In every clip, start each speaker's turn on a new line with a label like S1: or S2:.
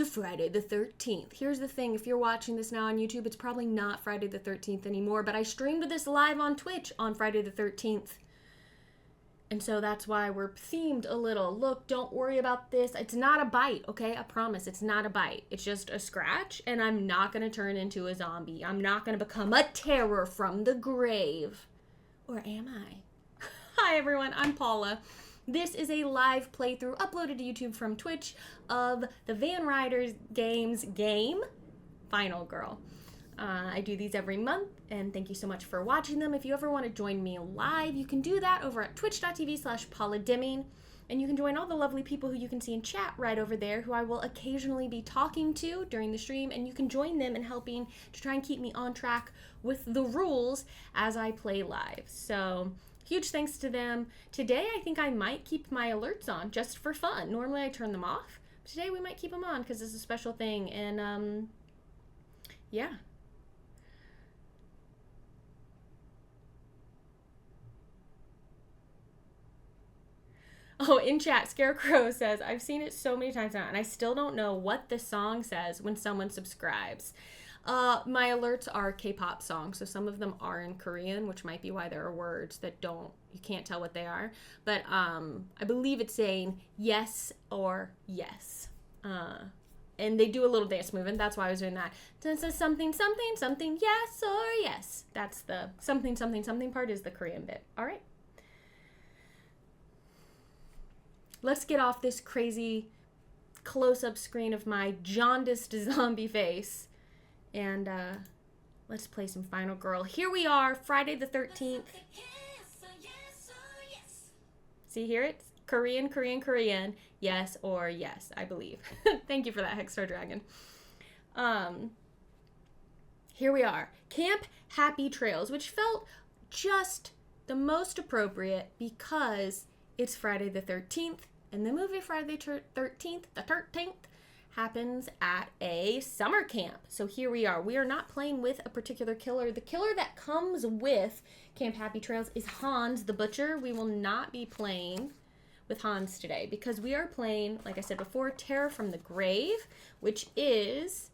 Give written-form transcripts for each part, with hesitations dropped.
S1: Friday the 13th. Here's the thing, if you're watching this now on YouTube, it's probably not Friday the 13th anymore, but I streamed this live on Twitch on Friday the 13th. And so that's why we're themed a little. Look, don't worry about this. It's not a bite, okay? I promise, it's not a bite. It's just a scratch, and I'm not going to turn into a zombie. I'm not going to become a terror from the grave. Or am I? Hi, everyone. I'm Paula. This is a live playthrough uploaded to YouTube from Twitch of the Van Riders Games game, Final Girl. I do these every month, and thank you so much for watching them. If you ever want to join me live, you can do that over at twitch.tv/Paula Deming, and you can join all the lovely people who you can see in chat right over there, who I will occasionally be talking to during the stream, and you can join them in helping to try and keep me on track with the rules as I play live. So huge thanks to them. Today, I think I might keep my alerts on just for fun. Normally, I turn them off. But today, we might keep them on because it's a special thing, and yeah. Oh, in chat, Scarecrow says, I've seen it so many times now, and I still don't know what the song says when someone subscribes. My alerts are K-pop songs, so some of them are in Korean, which might be why there are words that you can't tell what they are. But I believe it's saying yes or yes. And they do a little dance movement. That's why I was doing that. So something, something, something, yes or yes. That's the something, something, something part is the Korean bit. All right. Let's get off this crazy close-up screen of my jaundiced zombie face. And let's play some Final Girl. Here we are, Friday the 13th. See, hear it? Korean, Korean, Korean. Yes or yes, I believe. Thank you for that, Hexstar Dragon. Here we are. Camp Happy Trails, which felt just the most appropriate because it's Friday the 13th, and the movie Friday the 13th, happens at a summer camp. So here we are. We are not playing with a particular killer. The killer that comes with Camp Happy Trails is Hans the Butcher. We will not be playing with Hans today because we are playing, like I said before, Terror from the Grave, which is...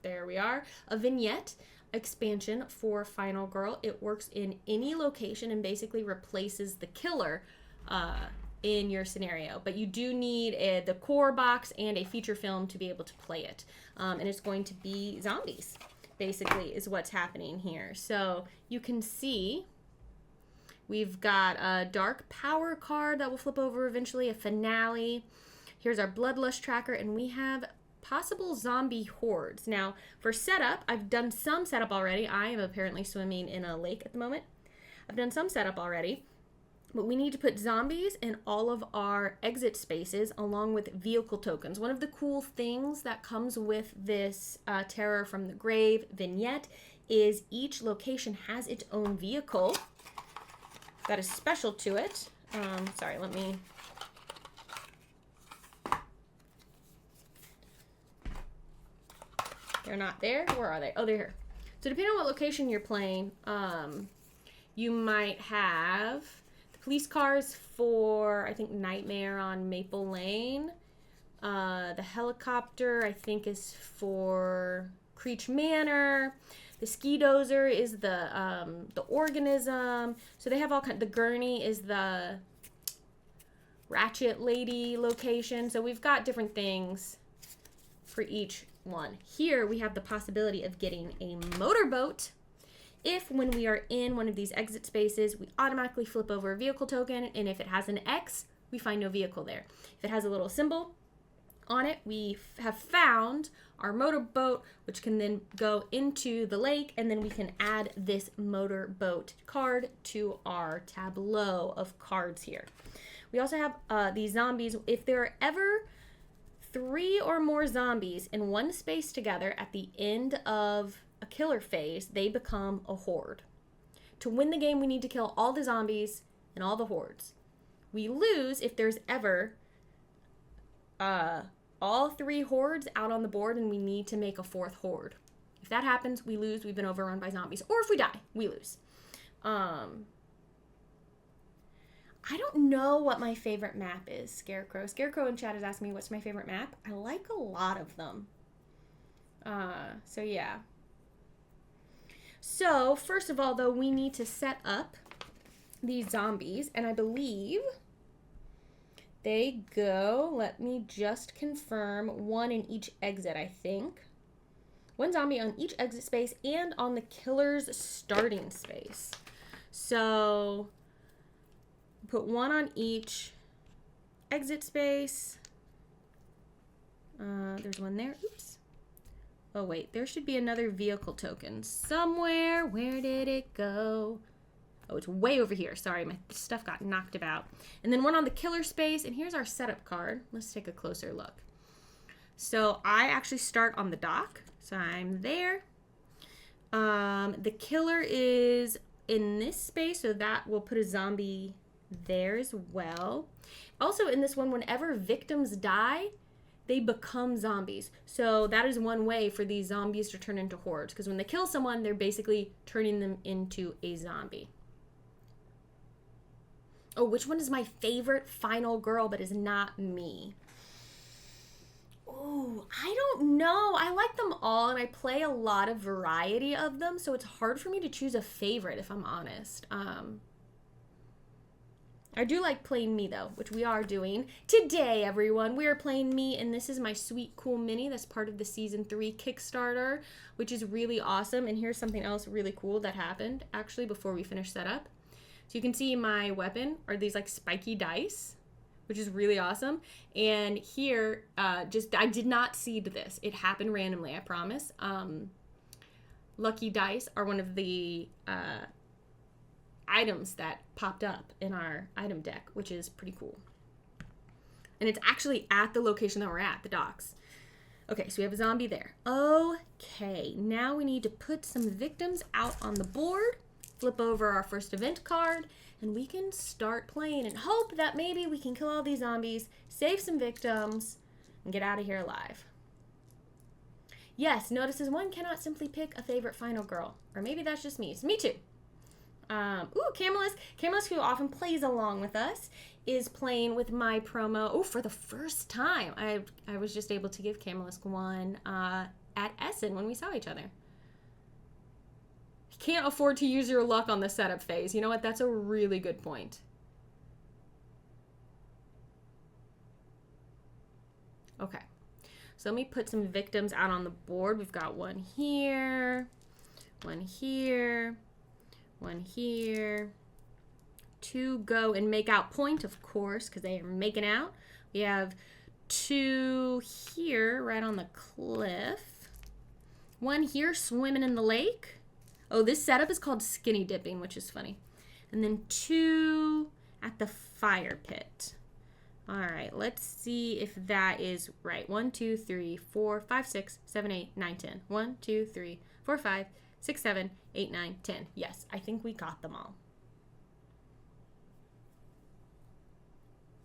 S1: There we are. A vignette expansion for Final Girl. It works in any location and basically replaces the killer in your scenario, but you do need the core box and a feature film to be able to play it, and it's going to be zombies basically is what's happening here. So you can see we've got a dark power card that will flip over eventually, a finale. Here's our bloodlust tracker, and we have possible zombie hordes. Now, for setup, I've done some setup already. I am apparently swimming in a lake at the moment. I've done some setup already, but we need to put zombies in all of our exit spaces along with vehicle tokens. One of the cool things that comes with this Terror from the Grave vignette is each location has its own vehicle that is special to it. Sorry, let me... They're not there. Where are they? Oh, they're here. So depending on what location you're playing, you might have the police cars for, I think, Nightmare on Maple Lane. The helicopter, I think, is for Creech Manor. The ski dozer is the organism. So they have all kinds. The gurney is the Ratchet Lady location. So we've got different things for each one. Here we have the possibility of getting a motorboat if when we are in one of these exit spaces we automatically flip over a vehicle token, and if it has an X we find no vehicle there. If it has a little symbol on it, we have found our motorboat, which can then go into the lake, and then we can add this motorboat card to our tableau of cards here. We also have these zombies. If there are ever 3 or more zombies in one space together at the end of a killer phase, they become a horde. To win the game, we need to kill all the zombies and all the hordes. We lose if there's ever all 3 hordes out on the board and we need to make a 4th horde. If that happens, we lose. We've been overrun by zombies. Or if we die, we lose. I don't know what my favorite map is, Scarecrow. Scarecrow in chat is asking me what's my favorite map. I like a lot of them. So yeah. So first of all, though, we need to set up these zombies, and I believe they go, let me just confirm, one in each exit, I think. One zombie on each exit space and on the killer's starting space. So put one on each exit space. There's one there. Oops. Oh, wait. There should be another vehicle token somewhere. Where did it go? Oh, it's way over here. Sorry, my stuff got knocked about. And then one on the killer space. And here's our setup card. Let's take a closer look. So I actually start on the dock. So I'm there. The killer is in this space. So that will put a zombie there as well. Also in this one, whenever victims die, they become zombies. So that is one way for these zombies to turn into hordes. Because when they kill someone, they're basically turning them into a zombie. Oh, which one is my favorite final girl but is not me? Oh, I don't know. I like them all and I play a lot of variety of them. So it's hard for me to choose a favorite if I'm honest. I do like playing me though, which we are doing today, everyone. We are playing me, and this is my sweet, cool mini that's part of the Season 3 Kickstarter, which is really awesome. And here's something else really cool that happened, actually, before we finish setup. So you can see my weapon are these like spiky dice, which is really awesome. And here, I did not seed this. It happened randomly, I promise. Lucky dice are one of the items that popped up in our item deck, which is pretty cool. And it's actually at the location that we're at, the docks. Okay, so we have a zombie there. Okay, now we need to put some victims out on the board, flip over our first event card, and we can start playing and hope that maybe we can kill all these zombies, save some victims, and get out of here alive. Yes, notices one cannot simply pick a favorite final girl. Or maybe that's just me. It's me too. Camelus. Camelus, who often plays along with us, is playing with my promo. For the first time. I was just able to give Camelus one at Essen when we saw each other. You can't afford to use your luck on the setup phase. You know what? That's a really good point. Okay. So let me put some victims out on the board. We've got one here, one here, one here. Two go and make out point, of course, because they are making out. We have two here right on the cliff. One here swimming in the lake. Oh, this setup is called skinny dipping, which is funny. And then two at the fire pit. All right, let's see if that is right. 1, 2, 3, 4, 5, 6, 7, 8, 9, 10. 1, 2, 3, 4, 5, 6, 7, 8, 9, 10. Yes, I think we got them all.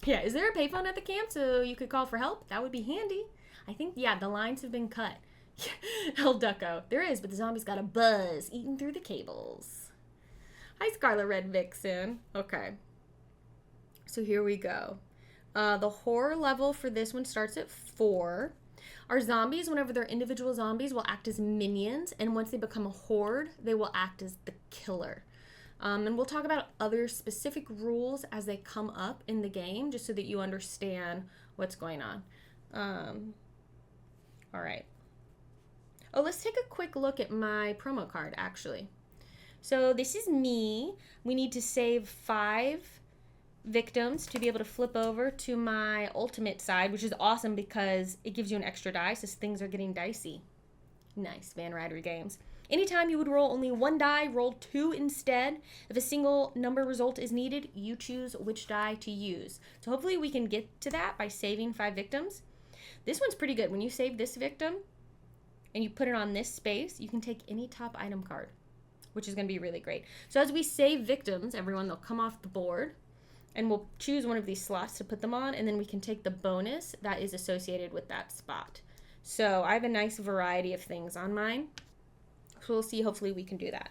S1: Yeah, is there a payphone at the camp so you could call for help? That would be handy. I think, yeah, the lines have been cut. El Ducko. There is, but the zombie's got a buzz eating through the cables. Hi, Scarlet Red Vixen. Okay. So here we go. The horror level for this one starts at 4. Our zombies, whenever they're individual zombies, will act as minions. And once they become a horde, they will act as the killer. And we'll talk about other specific rules as they come up in the game, just so that you understand what's going on. All right. Oh, let's take a quick look at my promo card, actually. So this is me. We need to save 5 victims to be able to flip over to my ultimate side, which is awesome because it gives you an extra dice as things are getting dicey. Nice, Van Ryder Games. Anytime you would roll only 1 die, roll 2 instead. If a single number result is needed, you choose which die to use. So hopefully we can get to that by saving 5 victims. This one's pretty good. When you save this victim and you put it on this space, you can take any top item card, which is going to be really great. So as we save victims, everyone, they'll come off the board. And we'll choose one of these slots to put them on, and then we can take the bonus that is associated with that spot. So I have a nice variety of things on mine. So we'll see. Hopefully we can do that.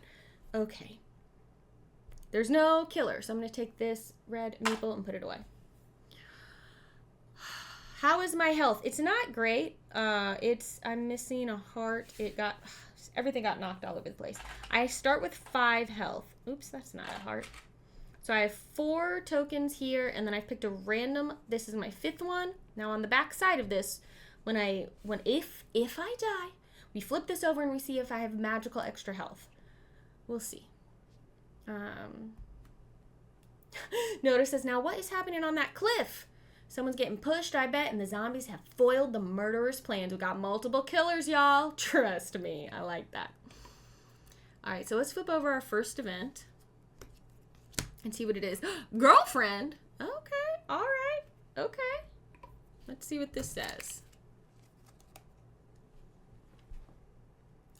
S1: Okay. There's no killer, so I'm going to take this red maple and put it away. How is my health? It's not great. I'm missing a heart. Everything got knocked all over the place. I start with 5 health. Oops, that's not a heart. So I have 4 tokens here, and then I've picked a random. This is my 5th one. Now on the back side of this, if I die, we flip this over and we see if I have magical extra health. We'll see. Notice says, now what is happening on that cliff? Someone's getting pushed, I bet, and the zombies have foiled the murderer's plans. We got multiple killers, y'all. Trust me. I like that. All right, so let's flip over our first event and see what it is. Girlfriend. Okay. All right. Okay. Let's see what this says.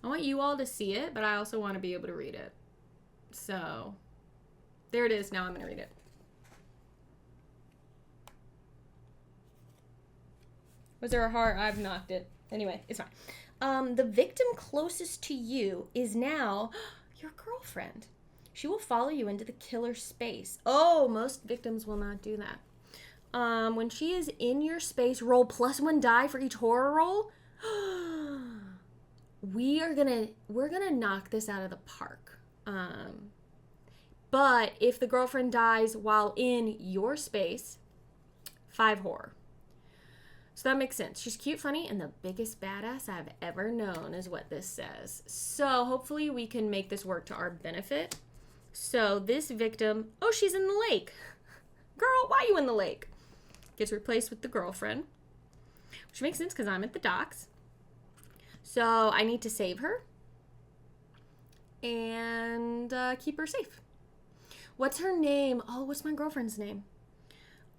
S1: I want you all to see it, but I also want to be able to read it. So there it is. Now I'm going to read it. Was there a heart? I've knocked it. Anyway, it's fine. The victim closest to you is now your girlfriend. She will follow you into the killer space. Oh, most victims will not do that. When she is in your space, roll +1 die for each horror roll. We're gonna knock this out of the park. But if the girlfriend dies while in your space, 5 horror. So that makes sense. She's cute, funny, and the biggest badass I've ever known is what this says. So hopefully we can make this work to our benefit. So this victim, oh, she's in the lake. Girl, why are you in the lake? Gets replaced with the girlfriend, which makes sense because I'm at the docks. So I need to save her and keep her safe. What's her name? Oh, what's my girlfriend's name?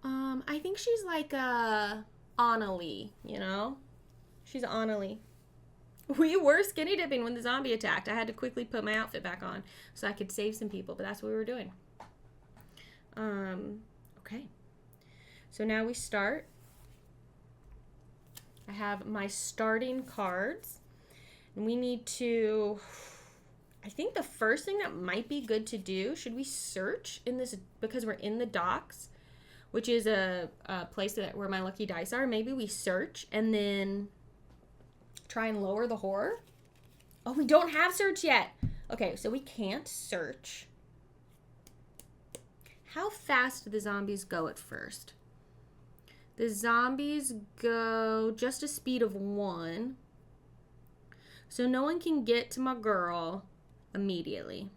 S1: I think she's like Annalie, you know? She's Annalie. We were skinny dipping when the zombie attacked. I had to quickly put my outfit back on so I could save some people, but that's what we were doing. Okay. So now we start. I have my starting cards. And we need to, I think the first thing that might be good to do, should we search in this, because we're in the docks, which is a place where my lucky dice are. Maybe we search and then try and lower the horror. Oh, we don't have search yet. Okay, so we can't search. How fast do the zombies go at first? The zombies go just a speed of 1. So no one can get to my girl immediately.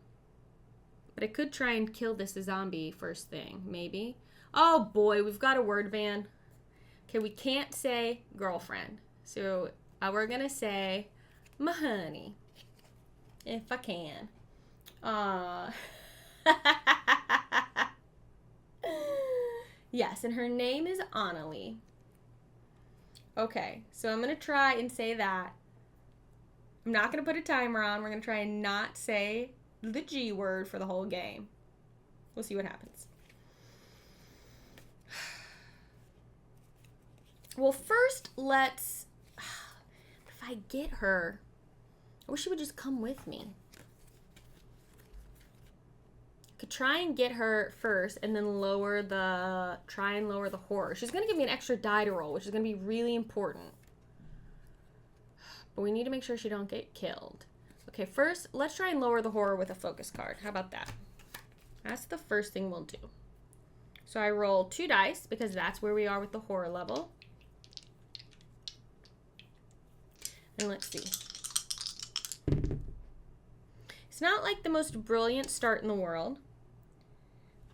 S1: But I could try and kill this zombie first thing, maybe. Oh boy, we've got a word van. Okay, we can't say girlfriend. So we're gonna say my honey. If I can. Yes, and her name is Annalie. Okay, so I'm gonna try and say that. I'm not gonna put a timer on. We're gonna try and not say the G word for the whole game. We'll see what happens. Well, first, if I get her, I wish she would just come with me. I could try and get her first and then try and lower the horror. She's going to give me an extra die to roll, which is going to be really important. But we need to make sure she don't get killed. Okay, first, let's try and lower the horror with a focus card. How about that? That's the first thing we'll do. So I roll 2 dice because that's where we are with the horror level. And let's see. It's not like the most brilliant start in the world.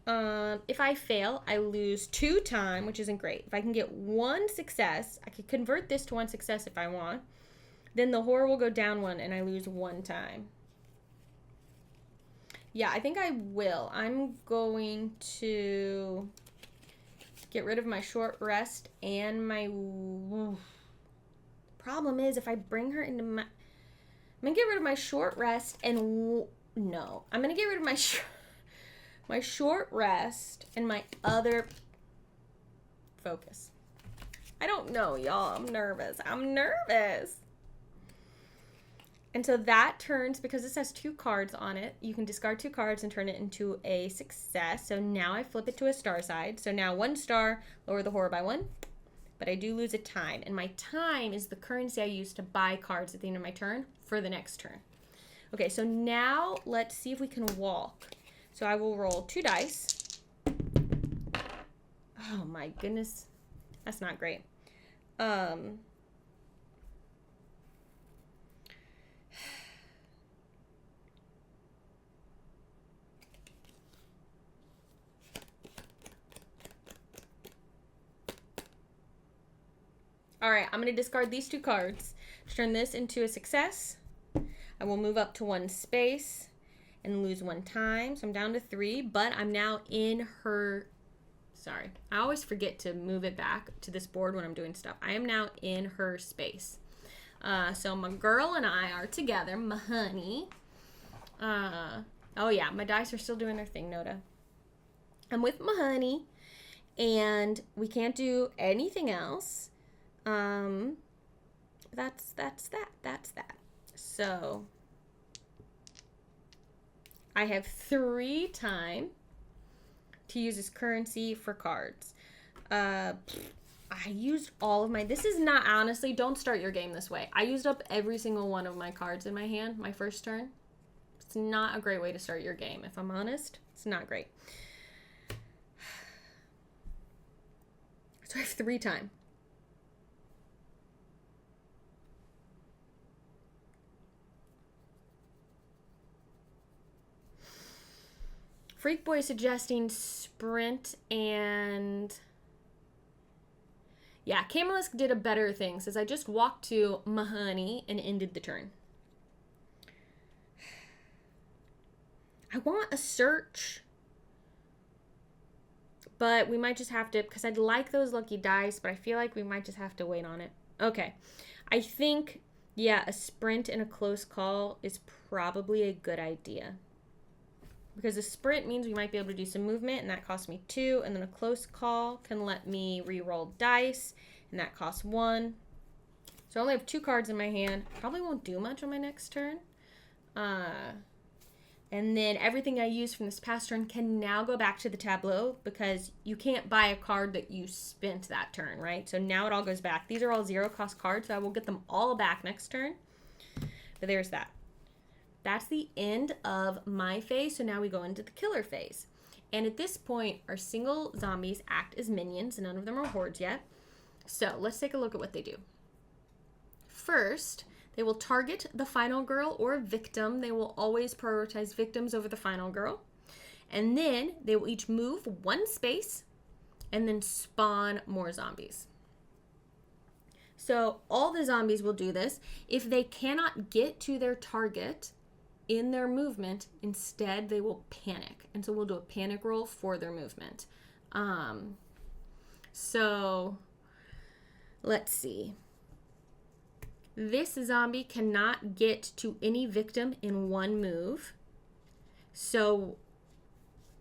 S1: If I fail, I lose 2 time, which isn't great. If I can get 1 success, I could convert this to 1 success if I want. Then the horror will go down 1 and I lose 1 time. Yeah, I think I will. I'm going to get rid of my short rest and my... Problem is, if I bring her into my... I'm going to get rid of my short rest and... No. I'm going to get rid of my short rest and my other focus. I don't know, y'all. I'm nervous. And so that turns, because this has 2 cards on it, you can discard 2 cards and turn it into a success. So now I flip it to a star side. So now 1 star, lower the horror by 1. But I do lose a time. And my time is the currency I use to buy cards at the end of my turn for the next turn. Okay, so now let's see if we can walk. So I will roll 2 dice. Oh my goodness. That's not great. All right, I'm going to discard these 2 cards to turn this into a success. I will move up to 1 space and lose 1 time. So I'm down to 3, but I'm now in her... Sorry, I always forget to move it back to this board when I'm doing stuff. I am now in her space. So my girl and I are together, my honey. Oh yeah, my dice are still doing their thing, Noda. I'm with my honey, and we can't do anything else. That's that. So I have 3 time to use this currency for cards. I used all of my, this is not, honestly, don't start your game this way. I used up every single one of my cards in my hand, my first turn. It's not a great way to start your game, if I'm honest. It's not great. So I have 3 time. Freak Boy is suggesting sprint and... Yeah, Camelisk did a better thing. Says I just walked to Mahoney and ended the turn. I want a search. But we might just have to... Because I'd like those lucky dice, but I feel like we might just have to wait on it. Okay. I think, yeah, a sprint and a close call is probably a good idea. Because a sprint means we might be able to do some movement, and that costs me 2. And then a close call can let me re-roll dice, and that costs 1. So I only have 2 cards in my hand. Probably won't do much on my next turn. And then everything I use from this past turn can now go back to the tableau, because you can't buy a card that you spent that turn, right? So now it all goes back. These are all 0-cost cards, so I will get them all back next turn. But there's that. That's the end of my phase, so now we go into the killer phase. And at this point, our single zombies act as minions, and none of them are hordes yet. So let's take a look at what they do. First, they will target the final girl or victim. They will always prioritize victims over the final girl. And then they will each move 1 space and then spawn more zombies. So all the zombies will do this. If they cannot get to their target in their movement, instead they will panic. And so we'll do a panic roll for their movement. So let's see. This zombie cannot get to any victim in 1 move. So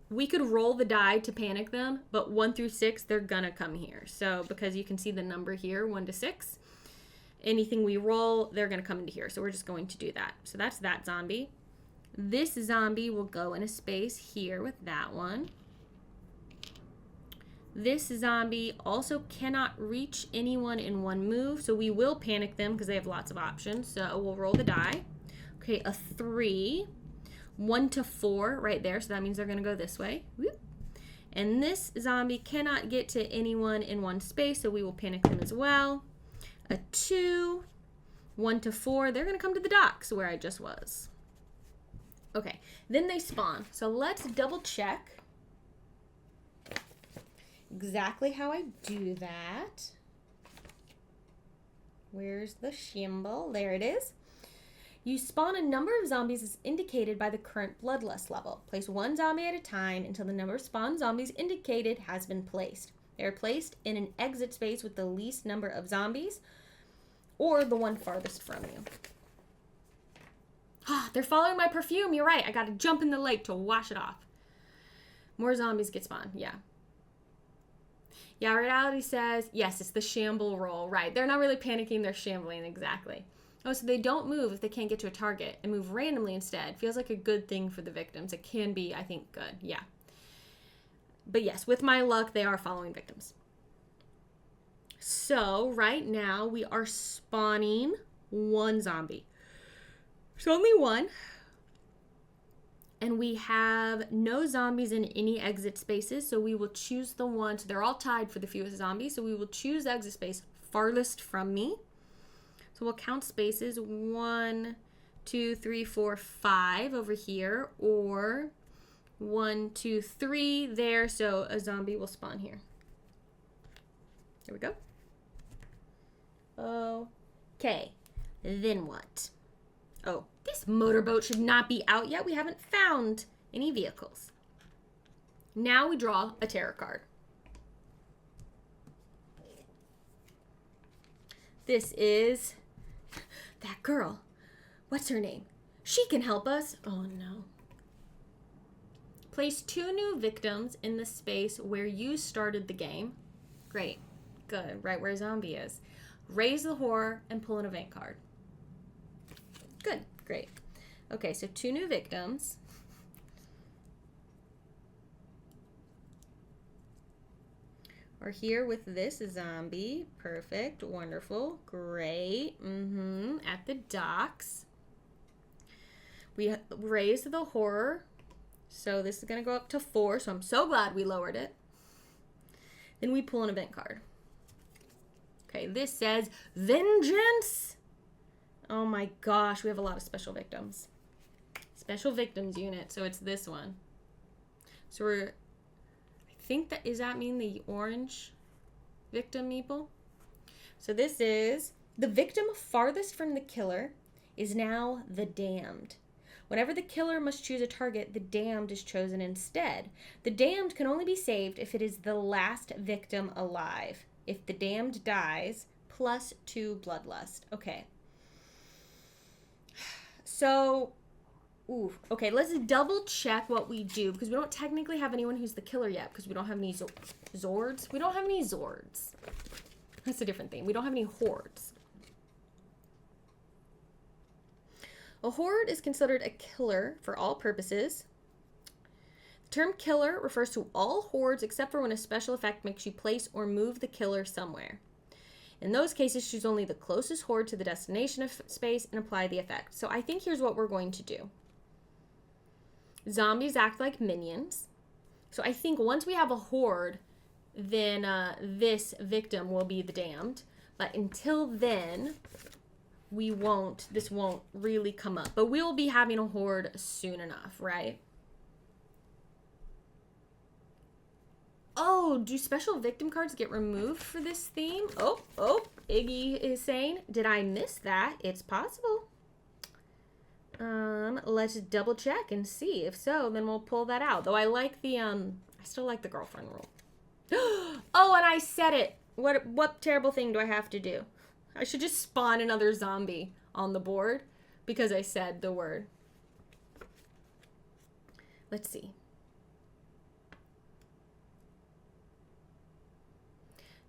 S1: we could roll the die to panic them, but 1 through 6, they're gonna come here. So because you can see the number here, 1 to 6, anything we roll, they're gonna come into here. So we're just going to do that. So that's that zombie. This zombie will go in a space here with that one. This zombie also cannot reach anyone in 1 move, so we will panic them because they have lots of options. So we'll roll the die. Okay, a 3. 1 to 4 right there, so that means they're going to go this way. Whoop. And this zombie cannot get to anyone in 1 space, so we will panic them as well. A 2. 1 to 4, they're going to come to the docks where I just was. Okay, then they spawn. So let's double check exactly how I do that. Where's the symbol? There it is. You spawn a number of zombies as indicated by the current bloodlust level. Place 1 zombie at a time until the number of spawn zombies indicated has been placed. They are placed in an exit space with the least number of zombies or the one farthest from you. Ah, they're following my perfume. You're right. I got to jump in the lake to wash it off. More zombies get spawned. Yeah. Yeah, reality says, yes, it's the shamble roll. Right. They're not really panicking. They're shambling. Exactly. Oh, so they don't move if they can't get to a target and move randomly instead. Feels like a good thing for the victims. It can be, I think, good. Yeah. But yes, with my luck, they are following victims. So right now we are spawning one zombie. There's only one. And we have no zombies in any exit spaces. So we will choose the one. So they're all tied for the fewest zombies. So we will choose the exit space farthest from me. So we'll count spaces. 1, 2, 3, 4, 5 over here. Or 1, 2, 3 there. So a zombie will spawn here. There we go. Okay. Then what? Oh, this motorboat should not be out yet. We haven't found any vehicles. Now we draw a tarot card. This is that girl. What's her name? She can help us. Oh no. Place 2 new victims in the space where you started the game. Great. Good. Right where zombie is. Raise the horror and pull an event card. Good. Great. Okay, so 2 new victims. Are here with this zombie. Perfect. Wonderful. Great. At the docks. We raise the horror. So this is going to go up to 4. So I'm so glad we lowered it. Then we pull an event card. Okay, this says Vengeance. Oh my gosh, we have a lot of special victims. Special victims unit. So it's this one. So I think that, does that mean the orange victim meeple? So this is the victim farthest from the killer is now the damned. Whenever the killer must choose a target, the damned is chosen instead. The damned can only be saved if it is the last victim alive. If the damned dies, plus 2 bloodlust. Okay. So, okay, let's double check what we do because we don't technically have anyone who's the killer yet because we don't have any Zords. We don't have any Zords. That's a different thing. We don't have any hordes. A horde is considered a killer for all purposes. The term killer refers to all hordes except for when a special effect makes you place or move the killer somewhere. In those cases, choose only the closest horde to the destination of space and apply the effect. So I think here's what we're going to do. Zombies act like minions. So I think once we have a horde, then this victim will be the damned. But until then, this won't really come up. But we'll be having a horde soon enough, right? Oh, do special victim cards get removed for this theme? Oh, Iggy is saying, did I miss that? It's possible. Let's double check and see. If so, then we'll pull that out. Though I like the, I still like the girlfriend rule. Oh, and I said it. What terrible thing do I have to do? I should just spawn another zombie on the board because I said the word. Let's see.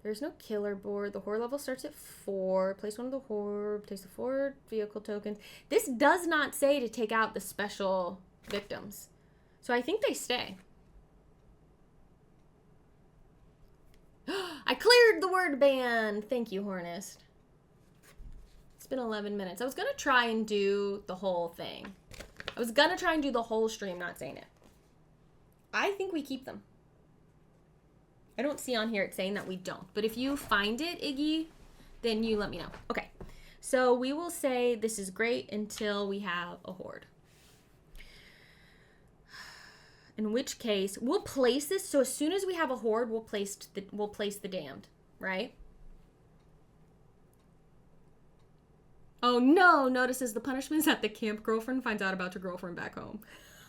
S1: There's no killer board. The horde level starts at 4. Place one of the horde. Place the 4 vehicle tokens. This does not say to take out the special victims. So I think they stay. I cleared the word ban. Thank you, Hornist. It's been 11 minutes. I was going to try and do the whole thing. I was going to try and do the whole stream, not saying it. I think we keep them. I don't see on here it saying that we don't. But if you find it, Iggy, then you let me know. Okay. So we will say this is great until we have a horde. In which case, we'll place this. So as soon as we have a horde, we'll place the damned, right? Oh no, notices the punishment is that the camp girlfriend finds out about your girlfriend back home.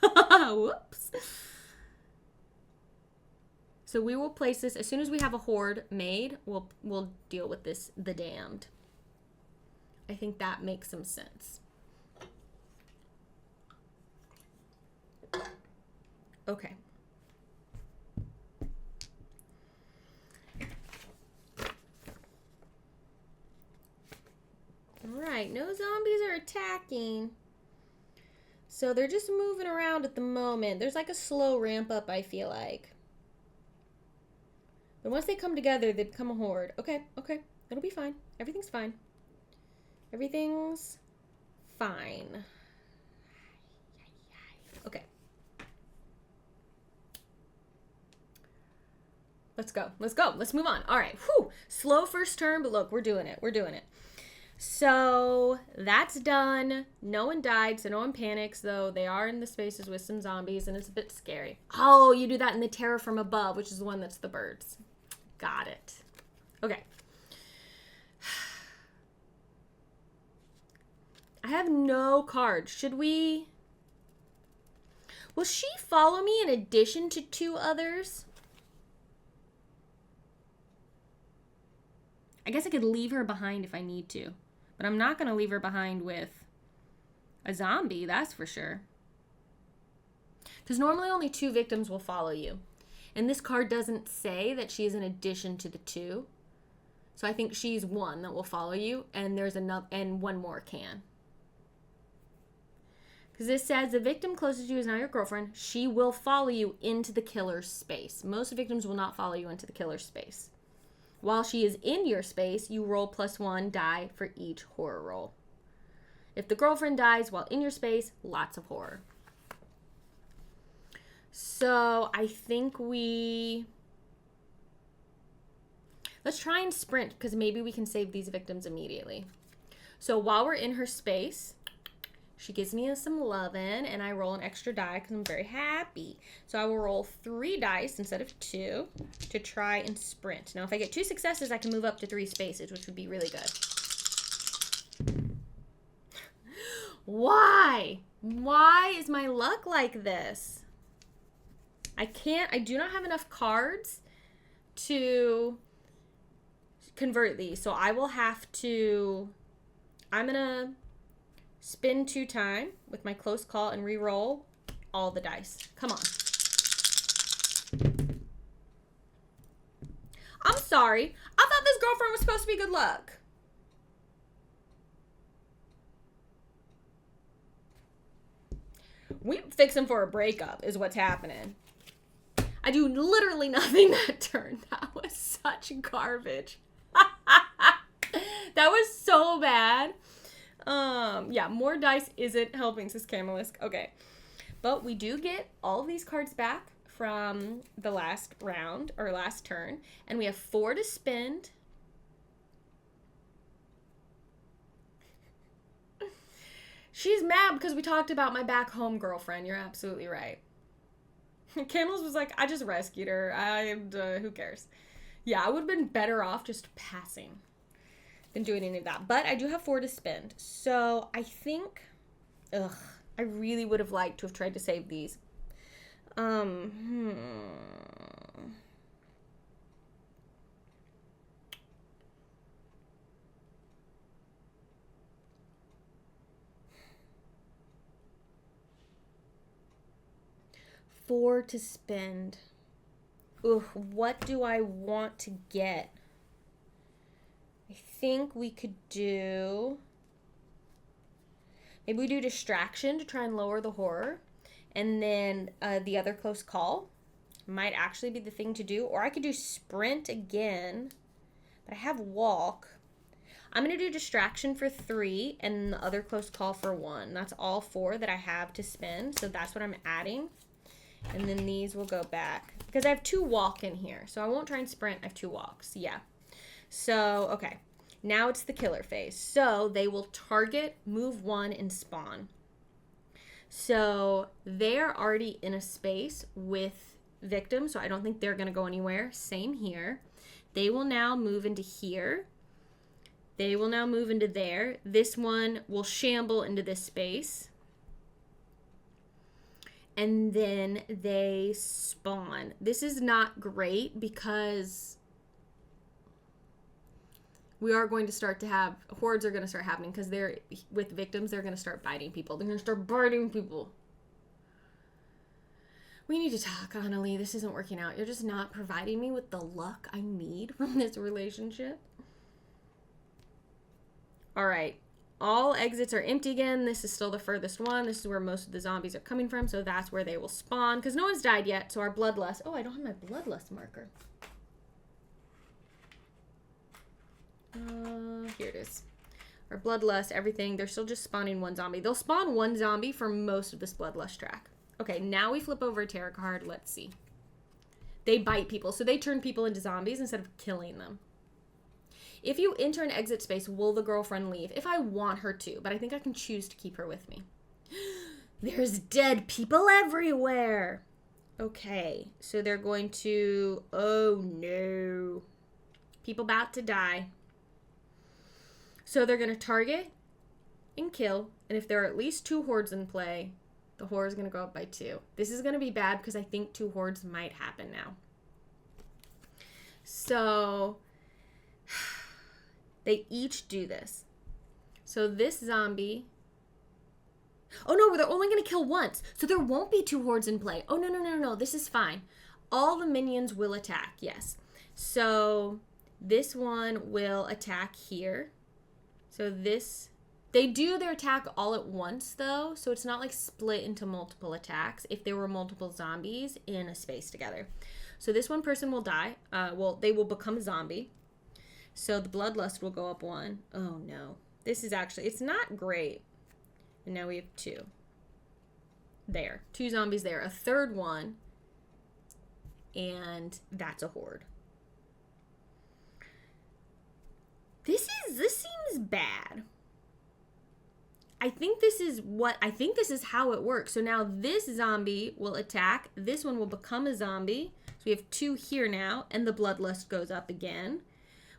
S1: Whoops. So we will place this as soon as we have a horde made. We'll deal with this, the damned. I think that makes some sense. Okay. All right. right. No zombies are attacking. So they're just moving around at the moment. There's like a slow ramp up, I feel like. But once they come together, they become a horde. Okay, okay. It'll be fine. Everything's fine. Everything's fine. Okay. Let's go. Let's go. Let's move on. All right. Whew. Slow first turn, but look, we're doing it. We're doing it. So that's done. No one died, so no one panics, though they are in the spaces with some zombies, and it's a bit scary. Oh, you do that in the terror from above, which is the one that's the birds. Got it. Okay. I have no cards. Should we... Will she follow me in addition to 2 others? I guess I could leave her behind if I need to. But I'm not going to leave her behind with a zombie, that's for sure. Because normally only 2 victims will follow you. And this card doesn't say that she is in addition to the 2. So I think she's 1 that will follow you, and there's another, and 1 more can. Because this says the victim closest to you is now your girlfriend. She will follow you into the killer's space. Most victims will not follow you into the killer's space. While she is in your space, you roll +1 die for each horror roll. If the girlfriend dies while in your space, lots of horror. So I think let's try and sprint, because maybe we can save these victims immediately. So while we're in her space, she gives me some lovin', and I roll an extra die because I'm very happy. So I will roll 3 dice instead of 2 to try and sprint. Now, if I get 2 successes, I can move up to 3 spaces, which would be really good. Why? Why is my luck like this? I do not have enough cards to convert these. So I will have to, I'm going to spin 2 times with my close call and re-roll all the dice. Come on. I'm sorry. I thought this girlfriend was supposed to be good luck. We fixing for a breakup is what's happening. I do literally nothing that turn. That was such garbage. That was so bad. Yeah, more dice isn't helping, says Camelisk. Okay. But we do get all of these cards back from the last round, or last turn. And we have 4 to spend. She's mad because we talked about my back home girlfriend. You're absolutely right. Camels was like, I just rescued her. Who cares? Yeah, I would have been better off just passing than doing any of that. But I do have 4 to spend. So I think, I really would have liked to have tried to save these. 4 to spend. Ugh, what do I want to get? I think we could do... Maybe we do distraction to try and lower the horror. And then the other close call might actually be the thing to do. Or I could do sprint again. But I have walk. I'm going to do distraction for 3 and the other close call for 1. That's all 4 that I have to spend. So that's what I'm adding. And then these will go back. Because I have 2 walk in here. So I won't try and sprint. I have 2 walks. Yeah. So, okay. Now it's the killer phase. So they will target, move 1, and spawn. So they're already in a space with victims. So I don't think they're going to go anywhere. Same here. They will now move into here. They will now move into there. This one will shamble into this space. And then they spawn. This is not great because we are going to start to have, hordes are going to start happening because they're, with victims, they're going to start biting people. They're going to start biting people. We need to talk, Annalie. This isn't working out. You're just not providing me with the luck I need from this relationship. All right. all exits are empty again. This is still the furthest one. This is where most of the zombies are coming from, so that's where they will spawn, because no one's died yet, so our bloodlust... Oh, I don't have my bloodlust marker. Here it is. Our bloodlust, everything, they're still just spawning one zombie. They'll spawn one zombie for most of this bloodlust track. Okay, now we flip over a tarot card. Let's see. They bite people, so they turn people into zombies instead of killing them. If you enter an exit space, will the girlfriend leave? If I want her to, but I think I can choose to keep her with me. There's dead people everywhere. Okay, so they're going to... Oh, no. People about to die. So they're going to target and kill, and if there are at least 2 hordes in play, the horde is going to go up by 2. This is going to be bad because I think 2 hordes might happen now. So they each do this. So this zombie... Oh no, they're only going to kill once. So there won't be 2 hordes in play. Oh no, this is fine. All the minions will attack, yes. So this one will attack here. So this, they do their attack all at once though, so it's not like split into multiple attacks if there were multiple zombies in a space together. So this one person will die, they will become a zombie. So the bloodlust will go up 1. Oh no, this is actually, it's not great. And now we have 2. There, 2 zombies there, a third one, and that's a horde. This seems bad. I think this is how it works. So now this zombie will attack. This one will become a zombie. So we have 2 here now, and the bloodlust goes up again,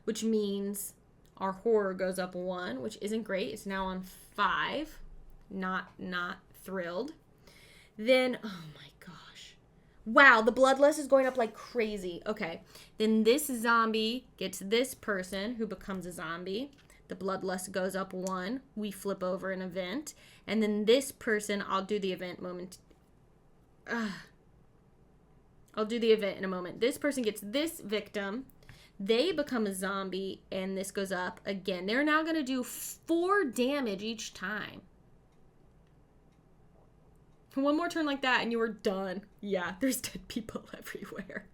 S1: which means our horror goes up 1, which isn't great. It's now on 5. Not thrilled. Then, oh my gosh. Wow, the bloodlust is going up like crazy. Okay, then this zombie gets this person who becomes a zombie. The bloodlust goes up 1. We flip over an event. And then this person, I'll do the event moment. I'll do the event in a moment. This person gets this victim. They become a zombie, and this goes up again. They're now going to do 4 damage each time. One more turn like that and you are done. Yeah, there's dead people everywhere.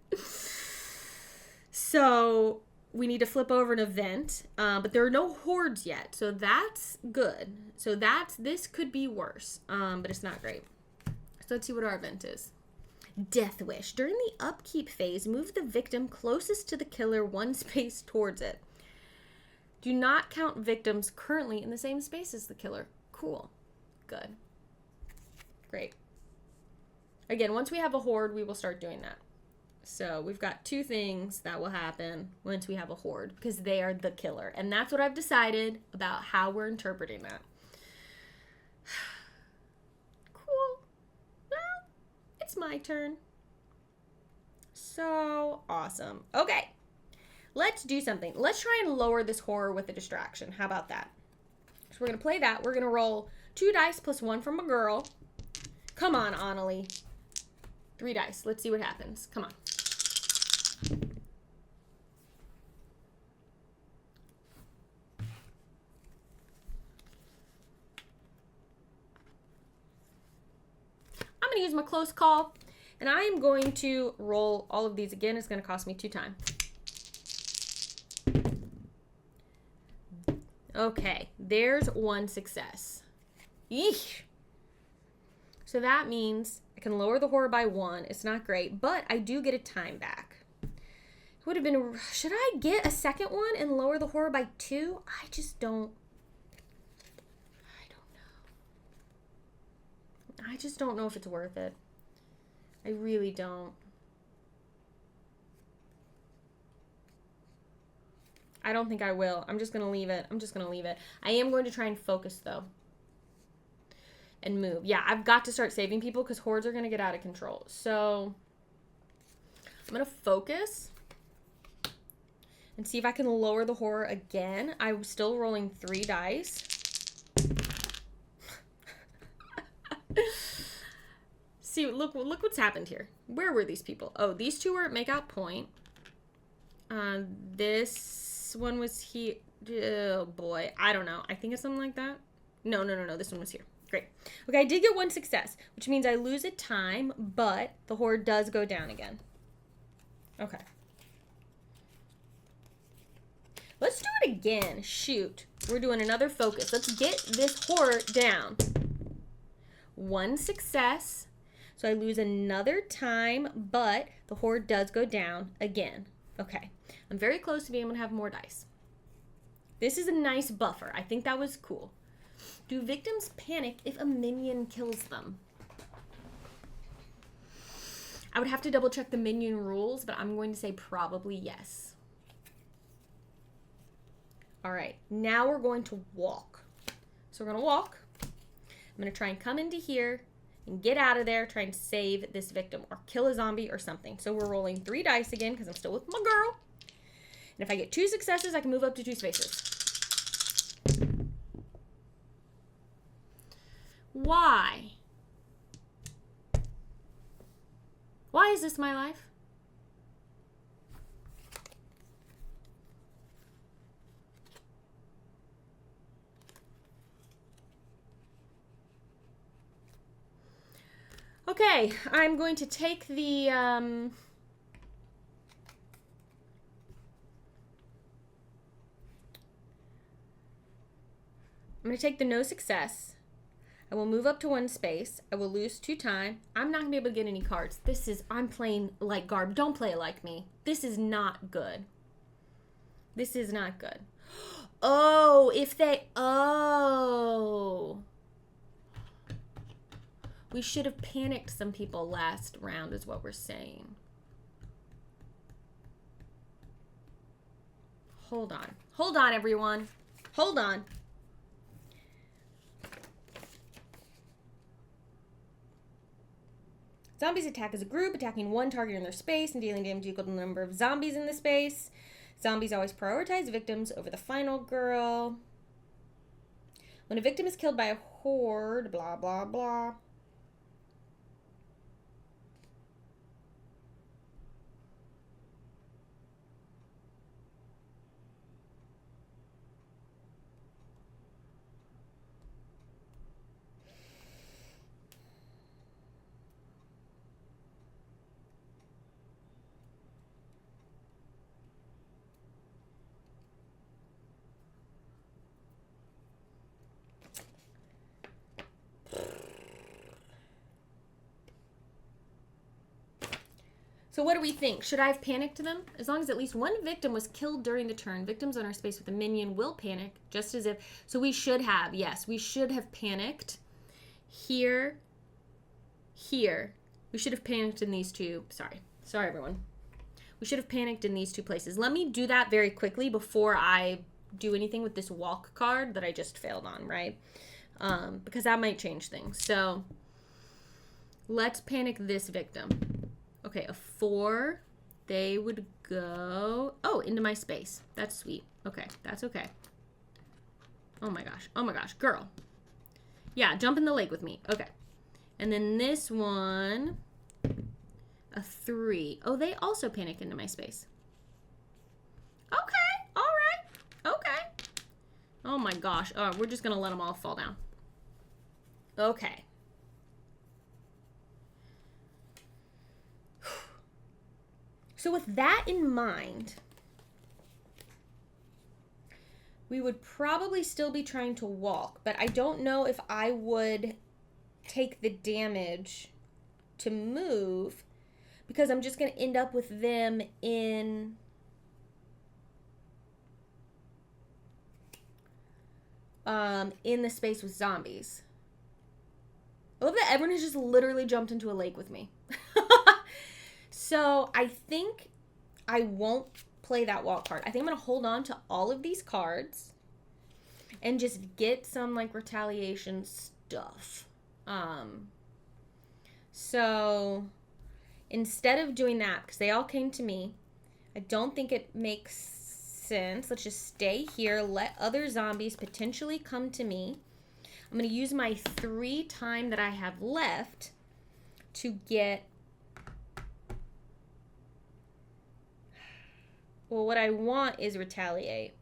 S1: So we need to flip over an event, but there are no hordes yet, so that's good. So this could be worse, but it's not great. So let's see what our event is. Death Wish. During the upkeep phase, move the victim closest to the killer 1 space towards it. Do not count victims currently in the same space as the killer. Cool. Good. Great. Again, once we have a horde, we will start doing that. So we've got 2 things that will happen once we have a horde, because they are the killer. And that's what I've decided about how we're interpreting that. Cool. Well, it's my turn. So awesome. Okay. Let's do something. Let's try and lower this horror with a distraction. How about that? So we're going to play that. We're going to roll 2 dice plus 1 from a girl. Come on, Annalie. 3 dice. Let's see what happens. Come on. I'm going to use my close call, and I am going to roll all of these again. It's going to cost me 2 time. Okay, there's 1 success. Eesh. So that means I can lower the horror by 1. It's not great, but I do get a time back. It would have been... Should I get a second one and lower the horror by 2? I just don't... I just don't know if it's worth it. I really don't. I don't think I will. I'm just going to leave it. I am going to try and focus, though. And move. Yeah, I've got to start saving people because hordes are going to get out of control. So I'm going to focus and see if I can lower the horror again. I'm still rolling 3 dice. See, look what's happened here. Where were these people? Oh, these 2 were at make out point. This one was here. Oh boy, I don't know. I think it's something like that. No. This one was here. Great. Okay, I did get 1 success, which means I lose a time, but the horde does go down again. Okay. Let's do it again. Shoot. We're doing another focus. Let's get this horde down. 1 success. So I lose another time, but the horde does go down again. Okay. I'm very close to being able to have more dice. This is a nice buffer. I think that was cool. Do victims panic if a minion kills them? I would have to double check the minion rules, but I'm going to say probably yes. All right, now we're going to walk. So we're going to walk. I'm going to try and come into here and get out of there, try and save this victim or kill a zombie or something. So we're rolling 3 dice again because I'm still with my girl. And if I get 2 successes, I can move up to 2 spaces. Why? Why is this my life? Okay, I'm going to take the, I'm going to take the no success. I will move up to 1 space. I will lose 2 time. I'm not going to be able to get any cards. I'm playing like garb. Don't play it like me. This is not good. This is not good. Oh, we should have panicked some people last round is what we're saying. Hold on. Hold on, everyone. Hold on. Zombies attack as a group, attacking 1 target in their space and dealing damage equal to the number of zombies in the space. Zombies always prioritize victims over the final girl. When a victim is killed by a horde, blah, blah, blah. So what do we think? Should I have panicked them? As long as at least 1 victim was killed during the turn, victims on our space with a minion will panic, just as if... So we should have, yes, we should have panicked here, here. We should have panicked in these 2. Sorry, everyone. We should have panicked in these 2 places. Let me do that very quickly before I do anything with this walk card that I just failed on, right? Because that might change things. So let's panic this victim. Okay, a 4, they would go, into my space. That's sweet. Okay, that's okay. Oh my gosh, girl. Yeah, jump in the lake with me. Okay. And then this one, a 3. Oh, they also panic into my space. Okay, all right, okay. Oh my gosh, we're just gonna let them all fall down. Okay. So with that in mind, we would probably still be trying to walk, but I don't know if I would take the damage to move because I'm just going to end up with them in the space with zombies. I love that everyone has just literally jumped into a lake with me. So I think I won't play that walk card. I think I'm going to hold on to all of these cards and just get some like retaliation stuff. So instead of doing that, because they all came to me, I don't think it makes sense. Let's just stay here. Let other zombies potentially come to me. I'm going to use my 3 time that I have left to get... Well, what I want is retaliate.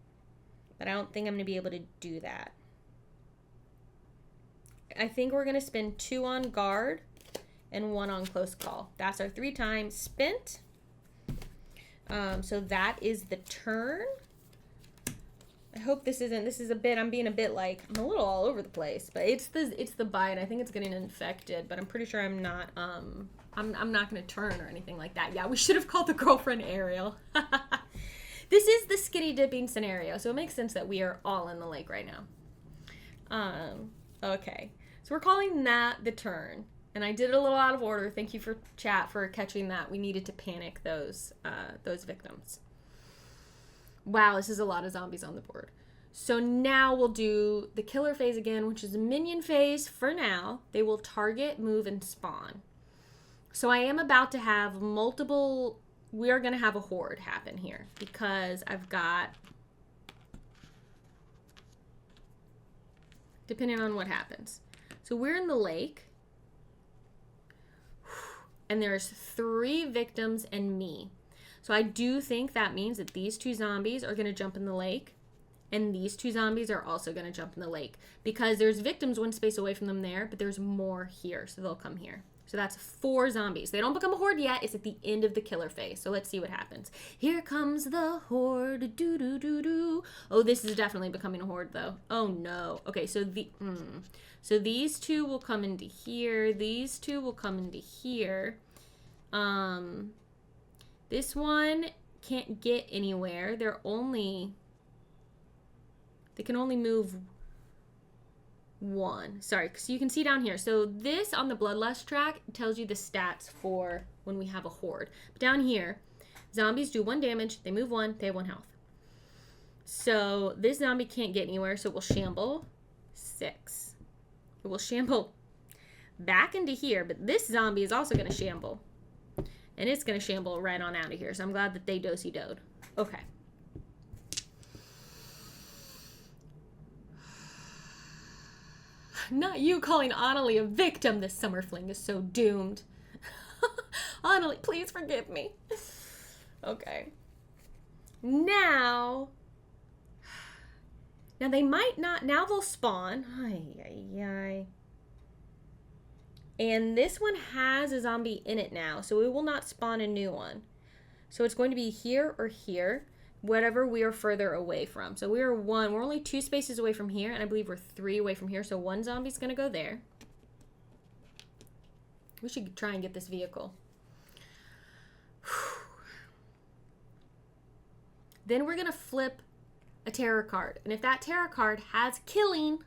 S1: but I don't think I'm going to be able to do that. I think we're going to spend 2 on guard and 1 on close call. That's our 3 times spent. So that is the turn. I hope this is a bit, I'm being a bit like, I'm a little all over the place, but it's the bite. I think it's getting infected, but I'm pretty sure I'm not, I'm not going to turn or anything like that. Yeah, we should have called the girlfriend Ariel. This is the skitty dipping scenario, so it makes sense that we are all in the lake right now. Okay, so we're calling that the turn, and I did it a little out of order. Thank you for chat for catching that. We needed to panic those victims. Wow, this is a lot of zombies on the board. So now we'll do the killer phase again, which is a minion phase for now. They will target, move, and spawn. So I am about to have multiple... We are going to have a horde happen here because I've got... Depending on what happens. So we're in the lake. And there's 3 victims and me. So I do think that means that these 2 zombies are going to jump in the lake. And these 2 zombies are also going to jump in the lake. Because there's victims 1 space away from them there, but there's more here. So they'll come here. So that's 4 zombies. They don't become a horde yet. It's at the end of the killer phase. So let's see what happens. Here comes the horde. Do-do-do-do. Oh, this is definitely becoming a horde, though. Oh, no. Okay, so so these 2 will come into here. These 2 will come into here. This one can't get anywhere. They can only move 1. Sorry, because you can see down here. So this on the Bloodlust track tells you the stats for when we have a horde. But down here, zombies do 1 damage. They move 1. They have 1 health. So this zombie can't get anywhere. So it will shamble 6. It will shamble back into here. But this zombie is also going to shamble. And it's going to shamble right on out of here. So I'm glad that they do-si-doed. Okay. Not you calling Annalie a victim. This summer fling is so doomed. Annalie, please forgive me. Okay. Now they might not. Now they'll spawn. Ay. And this one has a zombie in it now, so it will not spawn a new one. So it's going to be here or here, whatever we are further away from. So we're only 2 spaces away from here, and I believe we're 3 away from here, so 1 zombie's going to go there. We should try and get this vehicle. Then we're going to flip a terror card, and if that terror card has killing...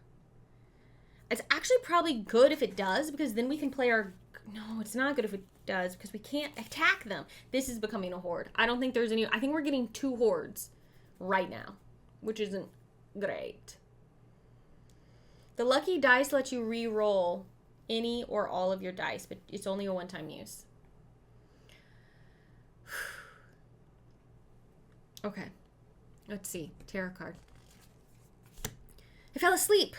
S1: It's actually probably good if it does, because then we can play our... No, it's not good if it does, because we can't attack them. This is becoming a horde. I don't think there's any... I think we're getting 2 hordes right now, which isn't great. The lucky dice lets you re-roll any or all of your dice, but it's only a 1-time use. Okay. Let's see. Tarot card. I fell asleep.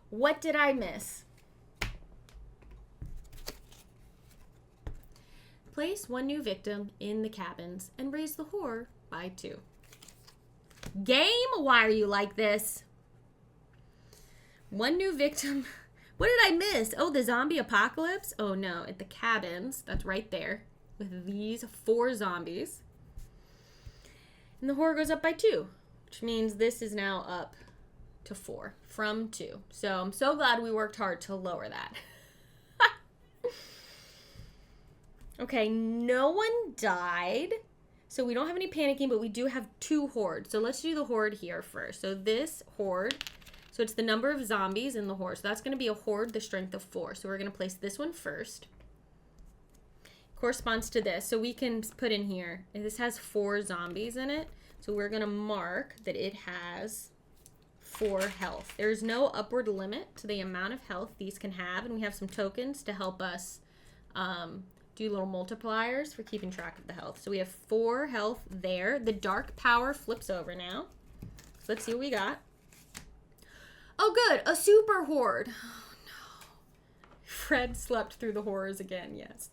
S1: What did I miss? Place 1 new victim in the cabins and raise the horde by 2. Game? Why are you like this? 1 new victim. What did I miss? Oh, the zombie apocalypse? Oh no, at the cabins. That's right there with these 4 zombies. And the horde goes up by 2, which means this is now up to 4 from 2. So I'm so glad we worked hard to lower that. Okay, no one died. So we don't have any panicking, but we do have 2 hordes. So let's do the horde here first. So this horde, so it's the number of zombies in the horde. So that's going to be a horde, the strength of 4. So we're going to place this one first. Corresponds to this. So we can put in here, this has 4 zombies in it. So we're going to mark that it has 4 health. There's no upward limit to the amount of health these can have. And we have some tokens to help us do little multipliers for keeping track of the health. So we have 4 health there. The dark power flips over now. So let's see what we got. Oh, good. A super horde. Oh, no. Fred slept through the horrors again. Yes.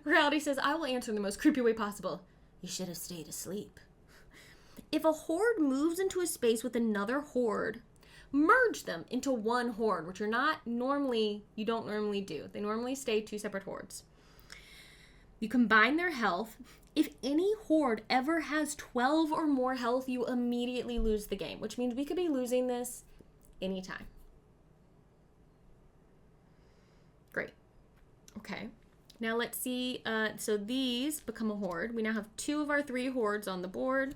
S1: Reality says, I will answer in the most creepy way possible. You should have stayed asleep. if a horde moves into a space with another horde, merge them into one horde, which you don't normally do. They normally stay two separate hordes. You combine their health. If any horde ever has 12 or more health, you immediately lose the game, which means we could be losing this anytime. Great. Okay. Now let's see. So these become a horde. We now have 2 of our 3 hordes on the board.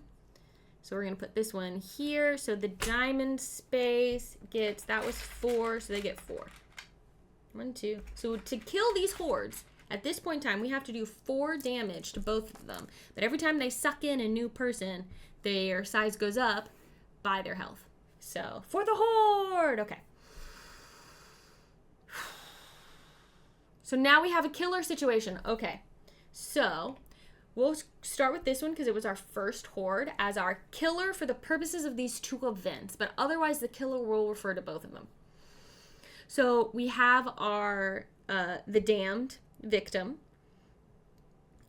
S1: So we're going to put this one here. So the diamond space gets, that was 4, so they get 4. 1, 2. So to kill these hordes, at this point in time, we have to do 4 damage to both of them. But every time they suck in a new person, their size goes up by their health. So, for the horde! Okay. So now we have a killer situation. Okay. So, we'll start with this one because it was our first horde as our killer for the purposes of these 2 events. But otherwise, the killer will refer to both of them. So, we have our, the damned victim.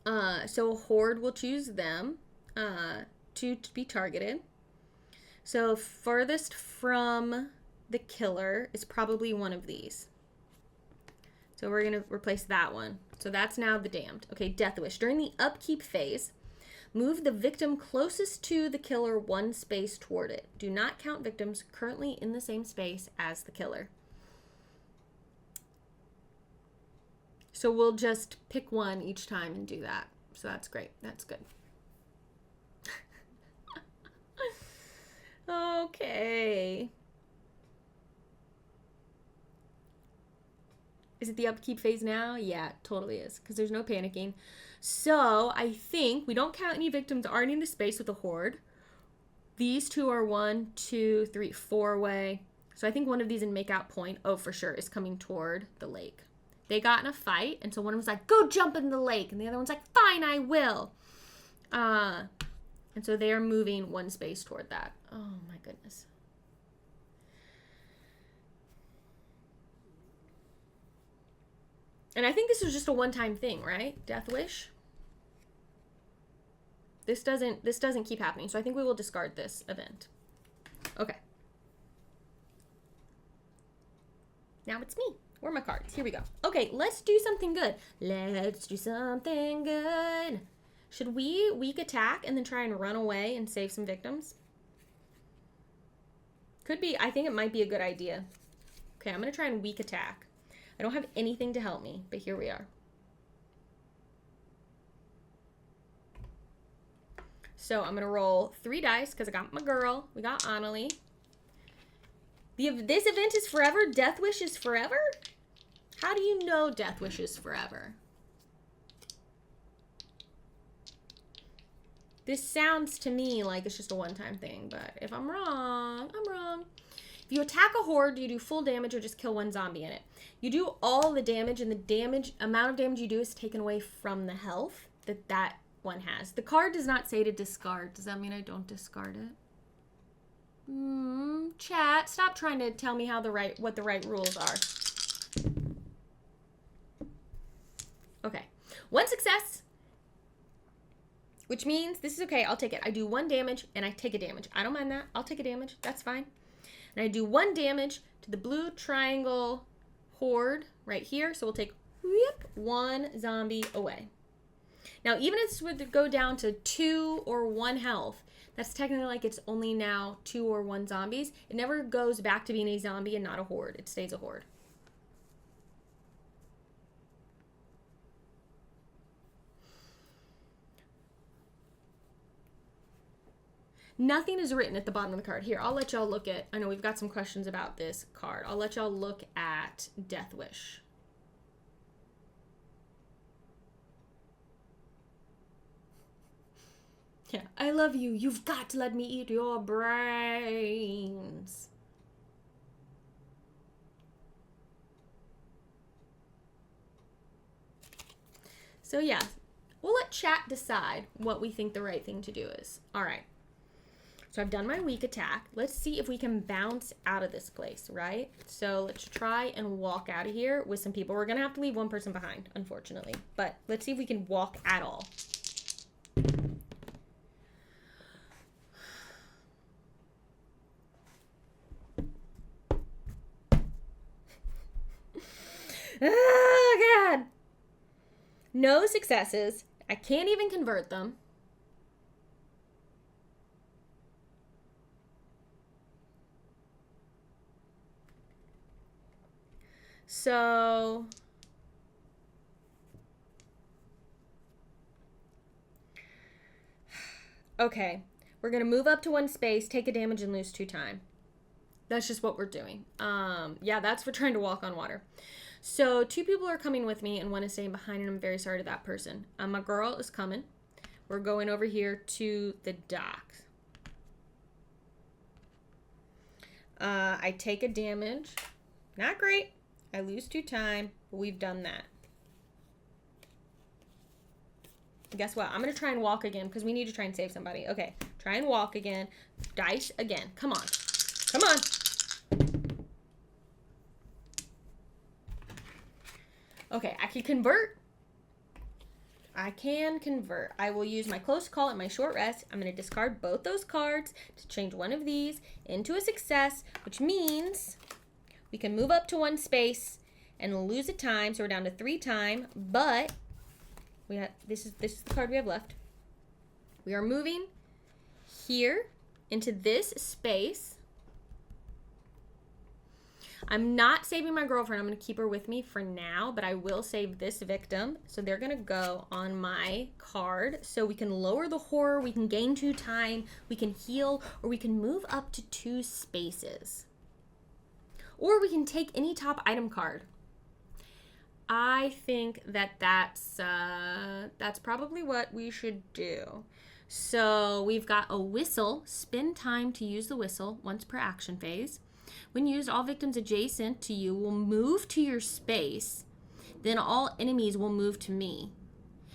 S1: So a horde will choose them to be targeted. So furthest from the killer is probably one of these. So we're going to replace that one. So that's now the damned. Okay, Death Wish. During the upkeep phase, move the victim closest to the killer 1 space toward it. Do not count victims currently in the same space as the killer. So we'll just pick one each time and do that. So that's great. That's good. Okay. Is it the upkeep phase now? Yeah, it totally is. Because there's no panicking. So I think we don't count any victims already in the space with a horde. These 2 are 1, 2, 3, 4 away. So I think one of these in Makeout Point, oh, for sure, is coming toward the lake. They got in a fight, and so one of them was like, go jump in the lake. And the other one's like, fine, I will. And so they are moving 1 space toward that. Oh, my goodness. And I think this was just a one-time thing, right? Death Wish. This doesn't keep happening, so I think we will discard this event. Okay. Now it's me. Where are my cards? Here we go. Okay, let's do something good. Let's do something good. Should we weak attack and then try and run away and save some victims? Could be. I think it might be a good idea. Okay, I'm going to try and weak attack. I don't have anything to help me, but here we are. So I'm going to roll 3 dice because I got my girl. We got Annalie. This event is forever? Death Wish is forever? How do you know Death Wish is forever? This sounds to me like it's just a one-time thing, but if I'm wrong, I'm wrong. If you attack a horde, do you do full damage or just kill 1 zombie in it? You do all the damage, and the amount of damage you do is taken away from the health that one has. The card does not say to discard. Does that mean I don't discard it? Chat, stop trying to tell me what the right rules are. Okay. 1 success. Which means, this is okay, I'll take it. I do 1 damage and I take a damage. I don't mind that. I'll take a damage. That's fine. And I do 1 damage to the blue triangle horde right here. So we'll take 1 zombie away. Now, even if this would go down to 2 or 1 health, that's technically like it's only now 2 or 1 zombies. It never goes back to being a zombie and not a horde. It stays a horde. Nothing is written at the bottom of the card. Here, I'll let y'all look at, I know we've got some questions about this card. I'll let y'all look at Death Wish. Yeah, I love you. You've got to let me eat your brains. So yeah, we'll let chat decide what we think the right thing to do is. All right. So I've done my weak attack. Let's see if we can bounce out of this place, right? So let's try and walk out of here with some people. We're going to have to leave 1 person behind, unfortunately. But let's see if we can walk at all. Oh, God. No successes. I can't even convert them. So... Okay. We're going to move up to 1 space, take a damage, and lose 2 time. That's just what we're doing. Yeah, that's for trying to walk on water. So 2 people are coming with me and 1 is staying behind, and I'm very sorry to that person. My girl is coming. We're going over here to the docks. I take a damage. Not great. I lose 2 time, but we've done that. Guess what? I'm going to try and walk again because we need to try and save somebody. Okay, try and walk again. Dice again. Come on. Come on. Okay, I can convert. I can convert. I will use my close call and my short rest. I'm going to discard both those cards to change one of these into a success, which means we can move up to 1 space and lose a time. So we're down to 3 time, but we have this is the card we have left. We are moving here into this space. I'm not saving my girlfriend. I'm going to keep her with me for now, but I will save this victim. So they're going to go on my card. So we can lower the horror, we can gain 2 time, we can heal, or we can move up to 2 spaces. Or we can take any top item card. I think that that's probably what we should do. So we've got a whistle. Spend time to use the whistle once per action phase. When used, all victims adjacent to you will move to your space. Then all enemies will move to me.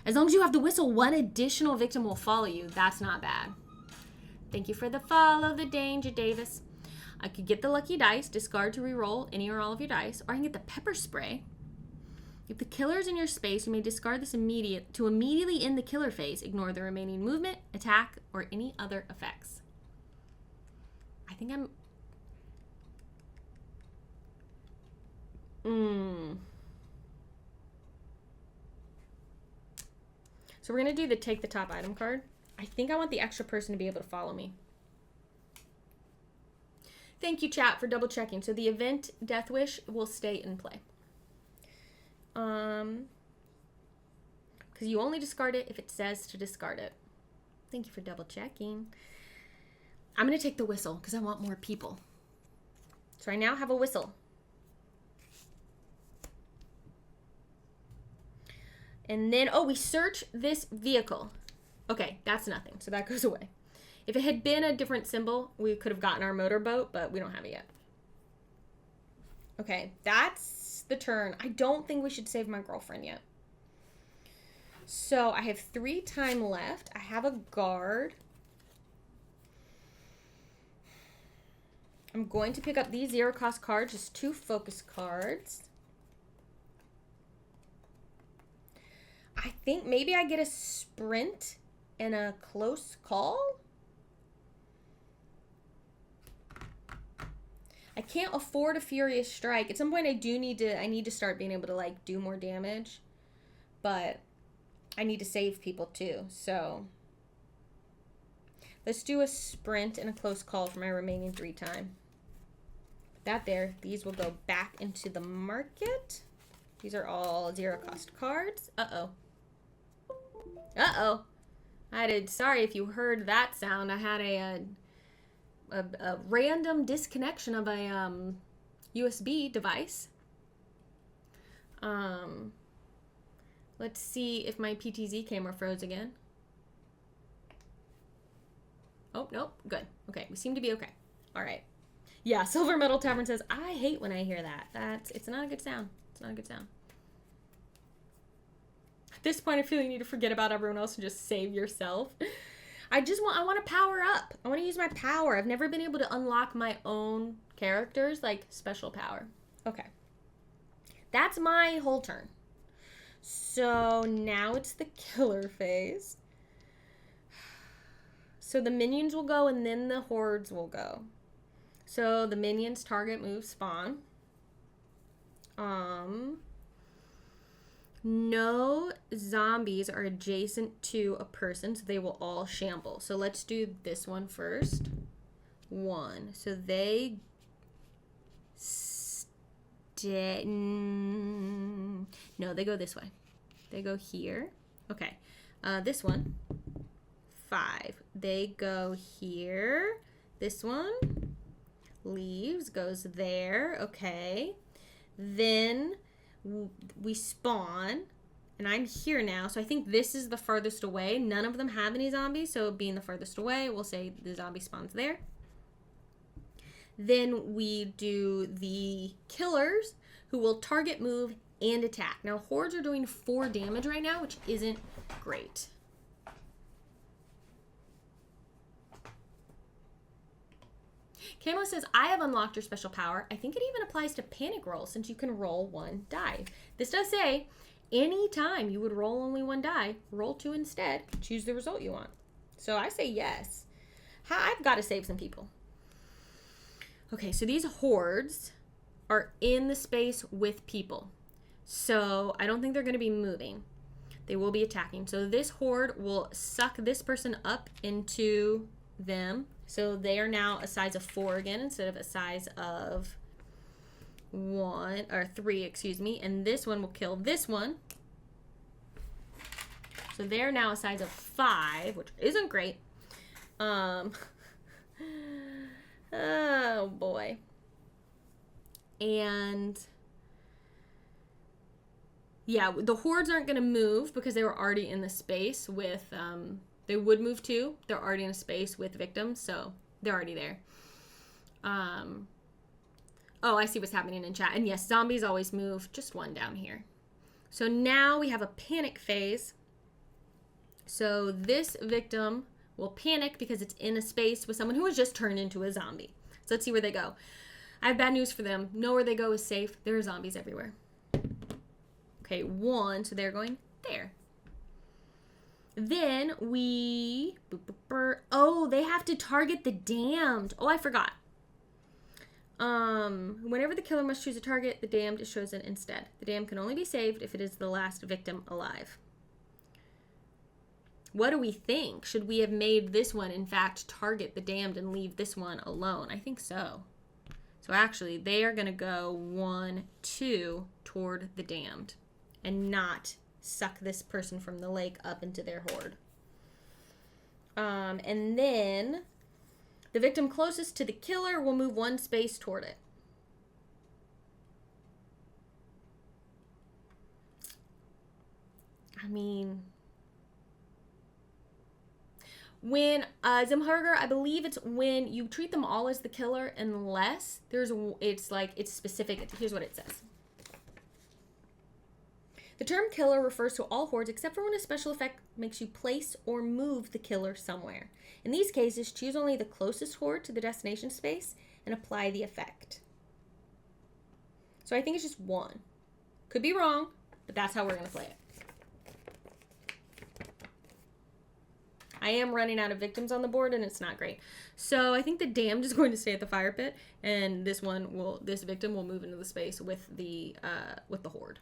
S1: As long as you have the whistle, 1 additional victim will follow you. That's not bad. Thank you for the follow, the Danger Davis. I could get the lucky dice, discard to reroll any or all of your dice, or I can get the pepper spray. If the killer is in your space, you may discard this to immediately end the killer phase. Ignore the remaining movement, attack, or any other effects. I think I'm... So we're going to do the take the top item card. I think I want the extra person to be able to follow me. Thank you, chat, for double checking. So the event Death Wish will stay in play. Because you only discard it if it says to discard it. Thank you for double checking. I'm going to take the whistle because I want more people. So I now have a whistle. And then, we search this vehicle. Okay, that's nothing. So that goes away. If it had been a different symbol, we could have gotten our motorboat, but we don't have it yet. Okay, that's the turn. I don't think we should save my girlfriend yet. So I have 3 time left. I have a guard. I'm going to pick up these 0 cost cards, just 2 focus cards. I think maybe I get a sprint and a close call. I can't afford a furious strike. At some point I need to start being able to like do more damage. But I need to save people too. So let's do a sprint and a close call for my remaining 3 time. That there. These will go back into the market. These are all 0 cost cards. Uh-oh. Uh-oh. Sorry if you heard that sound. I had a random disconnection of a USB device. Let's see if my PTZ camera froze again. Oh, nope. Good. Okay, we seem to be okay. All right. Yeah, Silver Metal Tavern says, I hate when I hear that. It's not a good sound. It's not a good sound. At this point, I feel you need to forget about everyone else and just save yourself. I want to power up. I want to use my power. I've never been able to unlock my own characters, like special power. Okay. That's my whole turn. So now it's the killer phase. So the minions will go and then the hordes will go. So the minions target move spawn. No zombies are adjacent to a person, so they will all shamble. So let's do this one first. 1. So they stay. No, they go this way. They go here. Okay. This one. 5. They go here. This one leaves, goes there. Okay. Then we spawn, and I'm here now, so I think this is the farthest away. None of them have any zombies, so being the farthest away, we'll say the zombie spawns there. Then we do the killers, who will target, move, and attack. Now, hordes are doing 4 damage right now, which isn't great. Camo says, I have unlocked your special power. I think it even applies to panic rolls since you can roll 1 die. This does say, anytime you would roll only 1 die, roll 2 instead, choose the result you want. So I say yes. I've got to save some people. Okay, so these hordes are in the space with people. So I don't think they're going to be moving. They will be attacking. So this horde will suck this person up into them. So they are now a size of 4 again instead of a size of 3, excuse me. And this one will kill this one. So they're now a size of 5, which isn't great. Oh boy. And yeah, the hordes aren't going to move because they were already in the space with they would move too. They're already in a space with victims, so they're already there. Oh, I see what's happening in chat. And yes, zombies always move. Just 1 down here. So now we have a panic phase. So this victim will panic because it's in a space with someone who has just turned into a zombie. So let's see where they go. I have bad news for them. Know where they go is safe. There are zombies everywhere. Okay, 1. So they're going there. Then we... Oh, they have to target the damned. Oh, I forgot. Whenever the killer must choose a target, the damned is chosen instead. The damned can only be saved if it is the last victim alive. What do we think? Should we have made this one, in fact, target the damned and leave this one alone? I think so. So actually, they are going to go 1, 2 toward the damned and not suck this person from the lake up into their horde. And then the victim closest to the killer will move 1 space toward it. I mean, when Zimharger, I believe it's when you treat them all as the killer unless it's specific. Here's what it says. The term killer refers to all hordes except for when a special effect makes you place or move the killer somewhere. In these cases, choose only the closest horde to the destination space and apply the effect. So I think it's just 1. Could be wrong, but that's how we're going to play it. I am running out of victims on the board, and it's not great. So I think the damned is going to stay at the fire pit, and this victim will move into the space with the horde.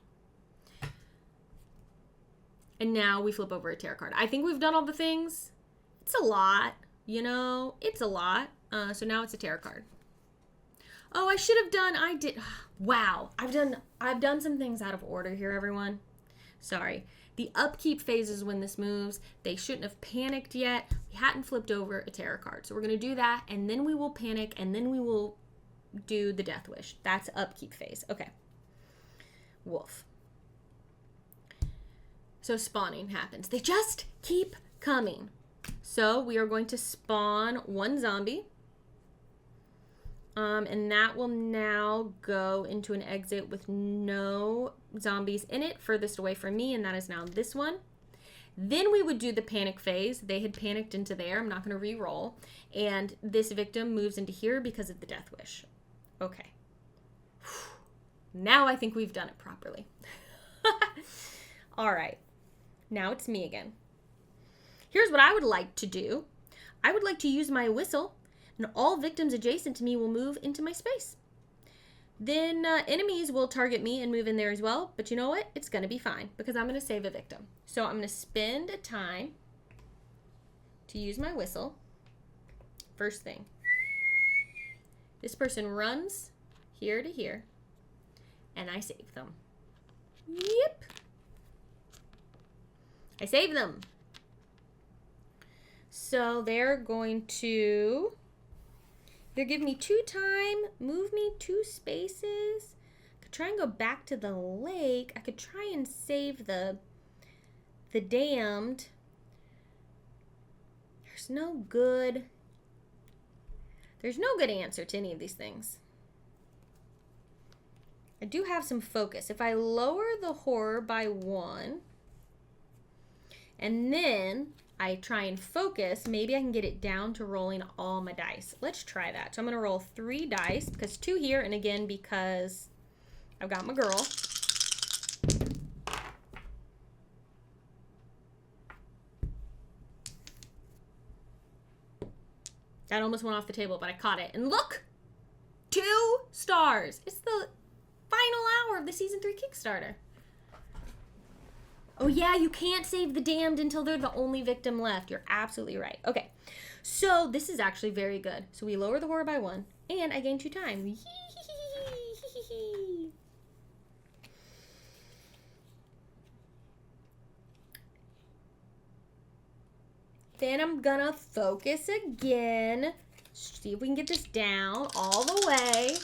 S1: And now we flip over a tarot card. I think we've done all the things. It's a lot, you know. It's a lot. So now it's a tarot card. Oh, I did. Wow, I've done some things out of order here, everyone. Sorry. The upkeep phase is when this moves. They shouldn't have panicked yet. We hadn't flipped over a tarot card. So we're going to do that, and then we will panic, and then we will do the death wish. That's upkeep phase. Okay. Wolf. So spawning happens. They just keep coming. So we are going to spawn 1 zombie. And that will now go into an exit with no zombies in it, furthest away from me, and that is now this one. Then we would do the panic phase. They had panicked into there. I'm not going to re-roll. And this victim moves into here because of the death wish. Okay. Now I think we've done it properly. All right. Now it's me again. Here's what I would like to do. I would like to use my whistle, and all victims adjacent to me will move into my space. Then enemies will target me and move in there as well. But you know what? It's going to be fine because I'm going to save a victim. So I'm going to spend a time to use my whistle. First thing. This person runs here to here. And I save them. Yep. I save them. So they're going to either give me 2 time, move me 2 spaces. I could try and go back to the lake. I could try and save the damned. There's no good answer to any of these things. I do have some focus. If I lower the horror by 1, and then I try and focus, maybe I can get it down to rolling all my dice. Let's try that. So I'm going to roll 3 dice, because 2 here, and again, because I've got my girl. That almost went off the table, but I caught it. And look! 2 stars. It's the final hour of the Season 3 Kickstarter. Oh yeah, you can't save the damned until they're the only victim left. You're absolutely right. Okay, so this is actually very good. So we lower the horror by 1, and I gain 2 time. Then I'm gonna focus again. See if we can get this down all the way.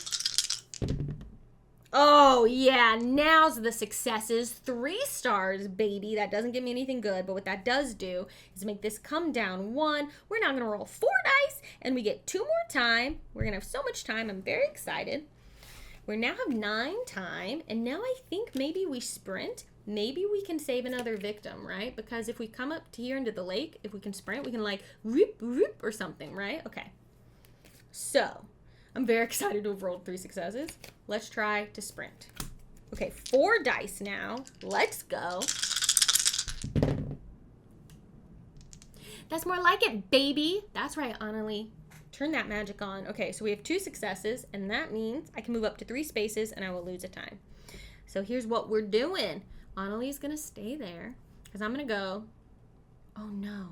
S1: Oh, yeah, now's the successes. 3 stars, baby. That doesn't give me anything good, but what that does do is make this come down 1. We're now going to roll 4 dice, and we get 2 more time. We're going to have so much time. I'm very excited. We now have 9 time, and now I think maybe we sprint. Maybe we can save another victim, right? Because if we come up to here into the lake, if we can sprint, we can like whoop, whoop, or something, right? Okay. So I'm very excited to have rolled 3 successes. Let's try to sprint. Okay, 4 dice now. Let's go. That's more like it, baby. That's right, Annalie. Turn that magic on. Okay, so we have 2 successes, and that means I can move up to 3 spaces, and I will lose a time. So here's what we're doing. Annalie's going to stay there, because I'm going to go. Oh, no.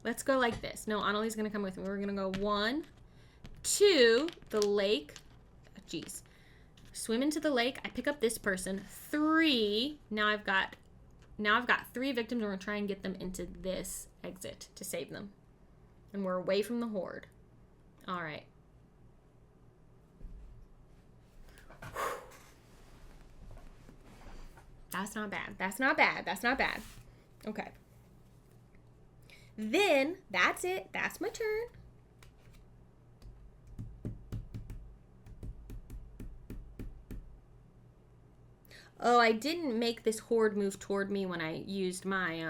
S1: Let's go like this. No, Annalie's going to come with me. We're going to go 1, 2, the lake. Jeez. Swim into the lake. I pick up this person. 3. Now I've got 3 victims, and we're going to try and get them into this exit to save them. And we're away from the horde. All right. That's not bad. That's not bad. That's not bad. Okay. Then, that's it. That's my turn. Oh, I didn't make this horde move toward me when I used my,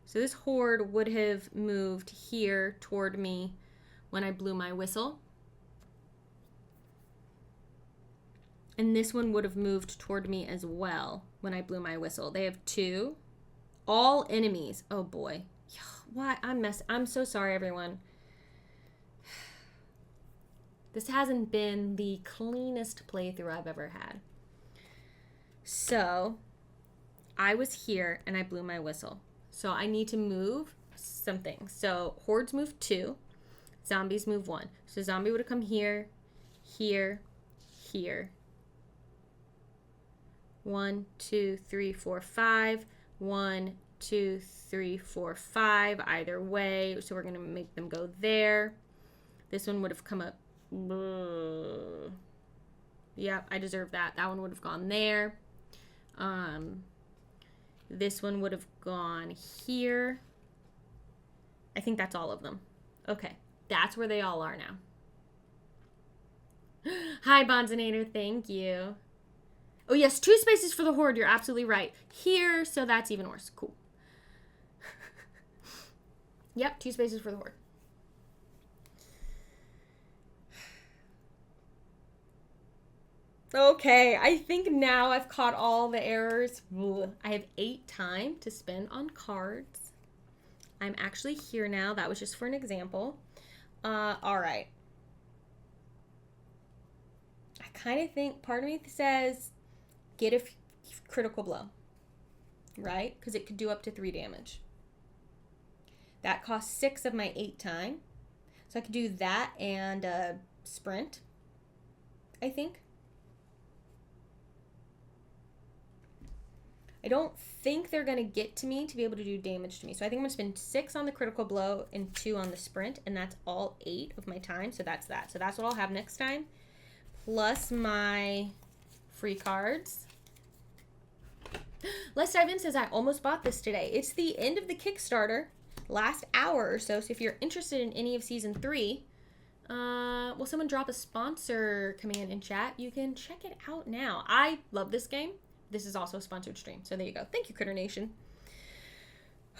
S1: so this horde would have moved here toward me when I blew my whistle. And this one would have moved toward me as well when I blew my whistle. They have 2. All enemies. Oh, boy. Why? I'm so sorry, everyone. This hasn't been the cleanest playthrough I've ever had. So, I was here and I blew my whistle. So, I need to move something. So, hordes move 2. Zombies move 1. So, zombie would have come here, here, here. 1, 2, 3, 4, 5. 1, 2, 3, 4, 5. Either way. So we're going to make them go there. This one would have come up. Yeah, I deserve that. That one would have gone there. This one would have gone here. I think that's all of them. Okay. That's where they all are now. Hi, Bonzinator. Thank you. Oh, yes, 2 spaces for the horde. You're absolutely right. Here, so that's even worse. Cool. Yep, 2 spaces for the horde. Okay, I think now I've caught all the errors. I have 8 time to spend on cards. I'm actually here now. That was just for an example. All right. kind of think, part of me says, get a critical blow, right? Because it could do up to 3 damage. That costs 6 of my 8 time. So I could do that and sprint, I think. I don't think they're going to get to me to be able to do damage to me. So I think I'm going to spend 6 on the critical blow and 2 on the sprint. And that's all 8 of my time. So that's that. So that's what I'll have next time. Plus my free cards. Let's Dive In says, I almost bought this today. It's the end of the Kickstarter. Last hour or so. So if you're interested in any of season 3, will someone drop a sponsor command in chat? You can check it out now. I love this game. This is also a sponsored stream. So there you go. Thank you, Critter Nation.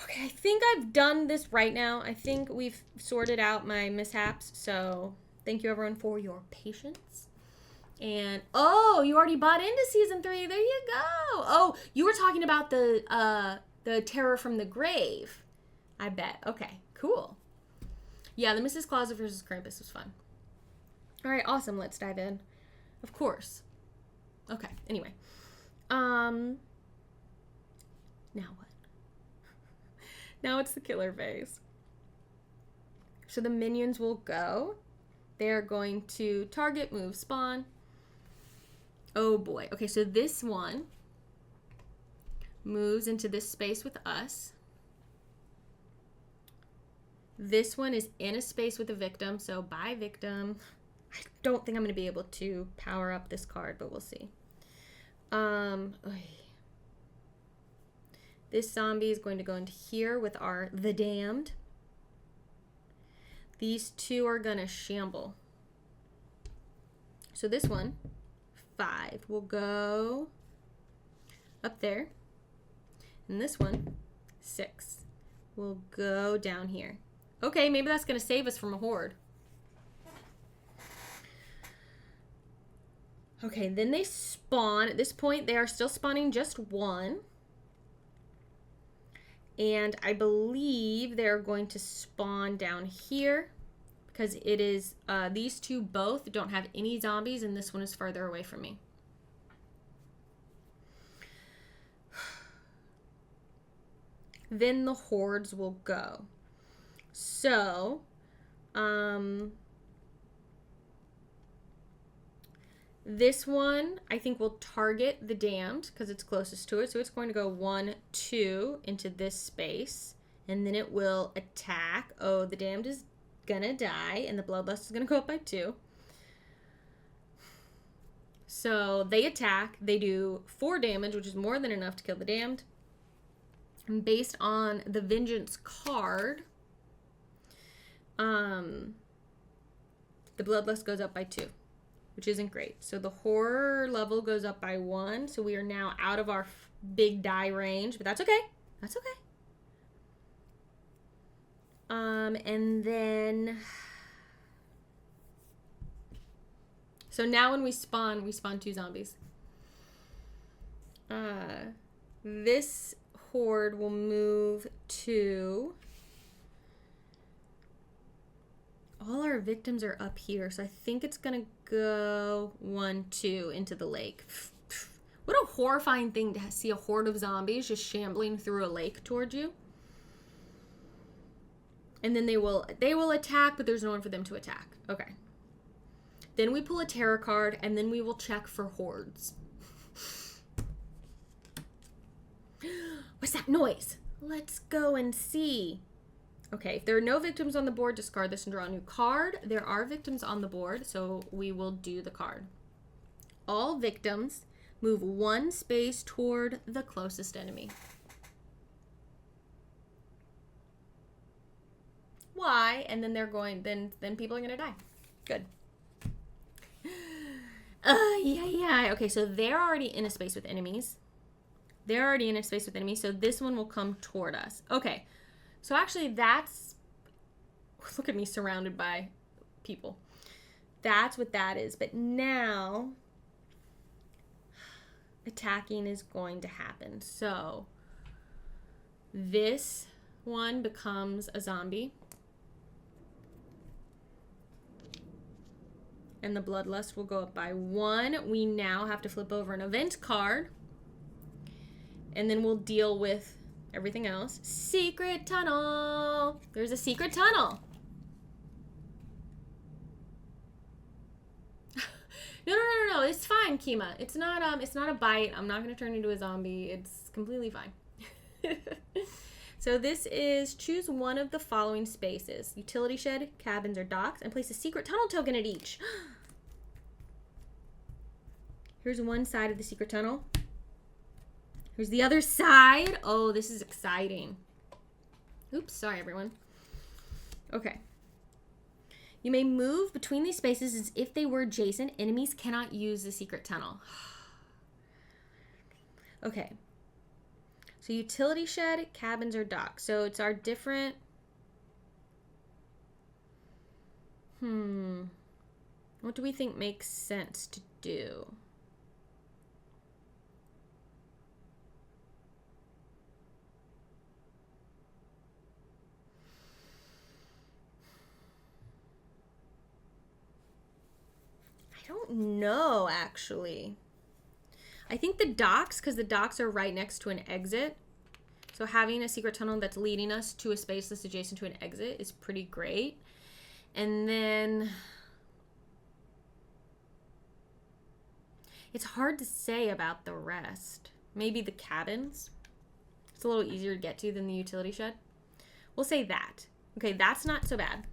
S1: Okay, I think I've done this right now. I think we've sorted out my mishaps. So thank you everyone for your patience. And oh, you already bought into season 3. There you go. Oh, you were talking about the Terror from the Grave. I bet. Okay, cool. Yeah, the Mrs. Claus versus Krampus was fun. All right, awesome. Let's dive in. Of course. Okay, anyway. Now what? Now it's the killer phase. So the minions will go. They're going to target, move, spawn. Oh boy. Okay, so this one moves into this space with us. This one is in a space with a victim, so bye victim. I don't think I'm going to be able to power up this card, but we'll see. This zombie is going to go into here with the damned. These two are going to shamble. So this one, 5, will go up there. And this one, 6, will go down here. Okay, maybe that's going to save us from a horde. Okay, then they spawn. At this point, they are still spawning just 1. And I believe they're going to spawn down here because it is, these two both don't have any zombies and this one is further away from me. Then the hordes will go. So, this one, I think, will target the damned because it's closest to it. So it's going to go 1, 2 into this space. And then it will attack. Oh, the damned is going to die. And the bloodlust is going to go up by 2. So they attack. They do 4 damage, which is more than enough to kill the damned. And based on the Vengeance card, the bloodlust goes up by 2. Which isn't great. So the horror level goes up by 1. So we are now out of our big die range. But that's okay. That's okay. And then... So now when we spawn 2 zombies. This horde will move to... All our victims are up here, so I think it's going to go 1, 2 into the lake. What a horrifying thing to see a horde of zombies just shambling through a lake towards you. And then they will attack, but there's no one for them to attack. Okay. Then we pull a tarot card, and then we will check for hordes. What's that noise? Let's go and see. Okay, if there are no victims on the board, discard this and draw a new card. There are victims on the board, so we will do the card. All victims move 1 space toward the closest enemy. Why? And then they're going, then people are going to die. Good. Yeah. Okay, so they're already in a space with enemies. So this one will come toward us. Okay. So actually that's, look at me surrounded by people. That's what that is. But now attacking is going to happen. So this one becomes a zombie. And the Bloodlust will go up by 1. We now have to flip over an event card. And then we'll deal with everything else. Secret tunnel. There's a secret tunnel. No. It's fine, Kima. It's not a bite. I'm not gonna turn into a zombie. It's completely fine. So this is choose one of the following spaces: utility shed, cabins, or docks, and place a secret tunnel token at each. Here's one side of the secret tunnel. Here's the other side. Oh, this is exciting. Oops, sorry everyone. Okay. You may move between these spaces as if they were adjacent. Enemies cannot use the secret tunnel. Okay. So utility shed, cabins, or docks. So it's our different... What do we think makes sense to do? I don't know, actually. I think the docks, because the docks are right next to an exit. So having a secret tunnel that's leading us to a space that's adjacent to an exit is pretty great. And then... it's hard to say about the rest. Maybe the cabins. It's a little easier to get to than the utility shed. We'll say that. Okay, that's not so bad.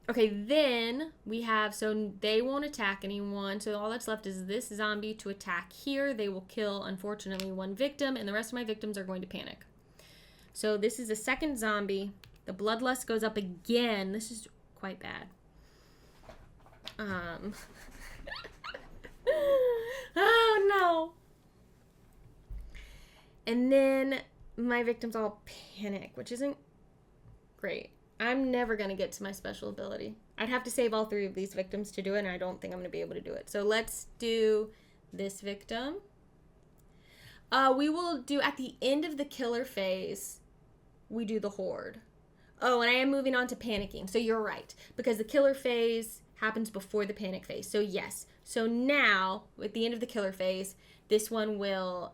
S1: Okay, then we have, so they won't attack anyone. So all that's left is this zombie to attack here. They will kill, unfortunately, 1 victim, and the rest of my victims are going to panic. So this is a second zombie. The Bloodlust goes up again. This is quite bad. Oh, no. And then my victims all panic, which isn't great. I'm never going to get to my special ability. I'd have to save all 3 of these victims to do it, and I don't think I'm going to be able to do it. So let's do this victim. We will do, at the end of the killer phase, we do the Horde. Oh, and I am moving on to panicking. So you're right, because the killer phase happens before the panic phase. So yes. So now, at the end of the killer phase, this one will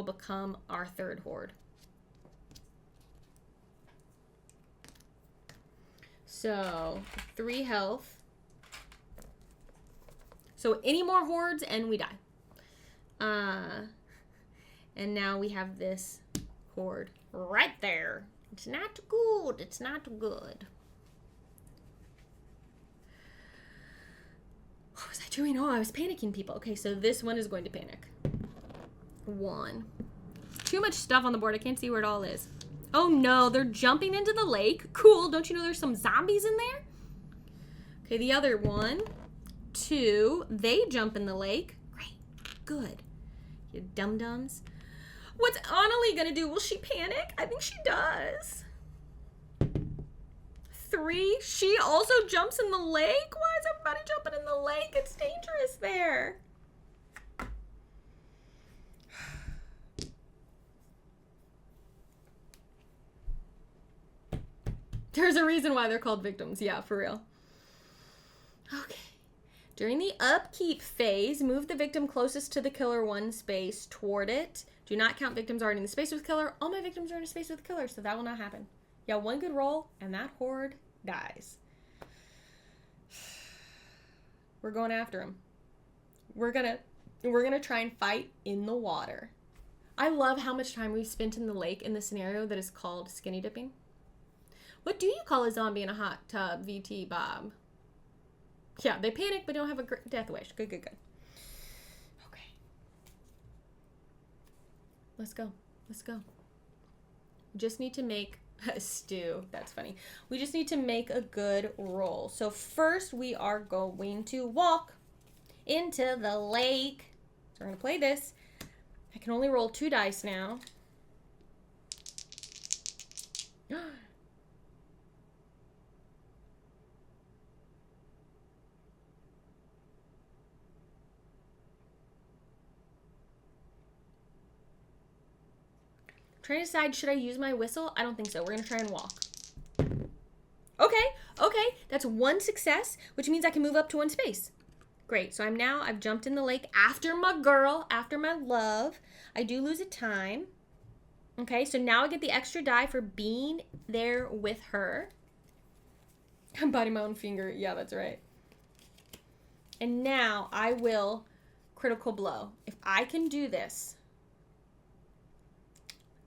S1: become our 3rd Horde. So, 3 health. So, any more hordes and we die. And now we have this horde right there. It's not good. It's not good. What was I doing? Oh, I was panicking people. Okay, so this one is going to panic. 1. Too much stuff on the board. I can't see where it all is. Oh no, they're jumping into the lake. Cool, don't you know there's some zombies in there? Okay, the other 1, 2, they jump in the lake. Great, good. You dum-dums. What's Annalie gonna do? Will she panic? I think she does. 3, she also jumps in the lake? Why is everybody jumping in the lake? It's dangerous there. There's a reason why they're called victims. Yeah, for real. Okay. During the upkeep phase, move the victim closest to the killer 1 space toward it. Do not count victims already in the space with killer. All my victims are in a space with killer, so that will not happen. Yeah, 1 good roll, and that horde dies. We're going after him. We're gonna try and fight in the water. I love how much time we've spent in the lake in the scenario that is called skinny dipping. What do you call a zombie in a hot tub, VT Bob? Yeah, they panic but don't have a death wish. Good. Okay. Let's go. Just need to make a stew. That's funny. We just need to make a good roll. So first we are going to walk into the lake. So we're going to play this. I can only roll 2 dice now. trying to decide, should I use my whistle? I don't think so. We're going to try and walk. Okay. That's 1 success, which means I can move up to 1 space. Great. So I've jumped in the lake after my girl, after my love. I do lose a time. Okay, so now I get the extra die for being there with her. I'm biting my own finger. Yeah, that's right. And now I will critical blow. If I can do this,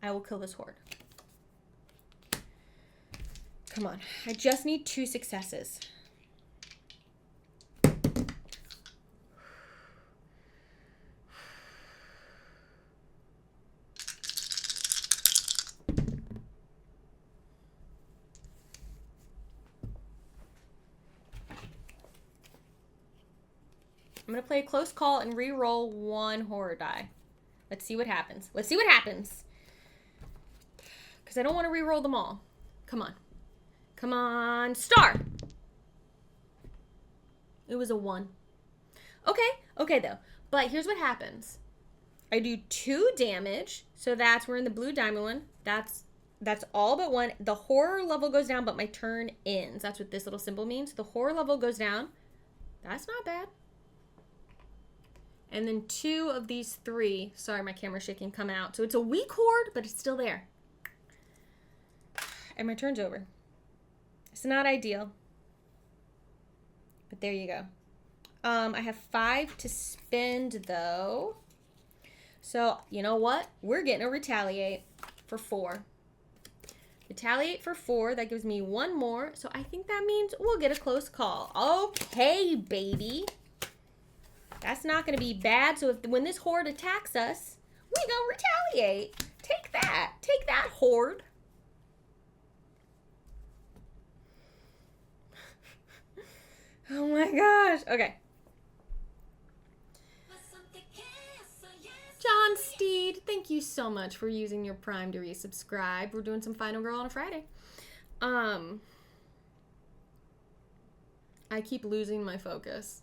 S1: I will kill this horde. Come on. I just need 2 successes. I'm going to play a close call and re-roll 1 horror die. Let's see what happens. Let's see what happens. Because I don't want to re-roll them all. Come on. Come on. Star. It was a 1. Okay, though. But here's what happens. I do 2 damage. So we're in the blue diamond one. That's all but 1. The horror level goes down, but my turn ends. That's what this little symbol means. The horror level goes down. That's not bad. And then 2 of these 3, sorry, my camera's shaking, come out. So it's a weak horde, but it's still there. And my turn's over. It's not ideal. But there you go. I have 5 to spend, though. So, you know what? We're getting a retaliate for 4. Retaliate for 4. That gives me 1 more. So I think that means we'll get a close call. Okay, baby. That's not going to be bad. So when this horde attacks us, we going to retaliate. Take that. Take that, horde. Oh my gosh. Okay. John Steed, thank you so much for using your Prime to resubscribe. We're doing some Final Girl on a Friday. I keep losing my focus.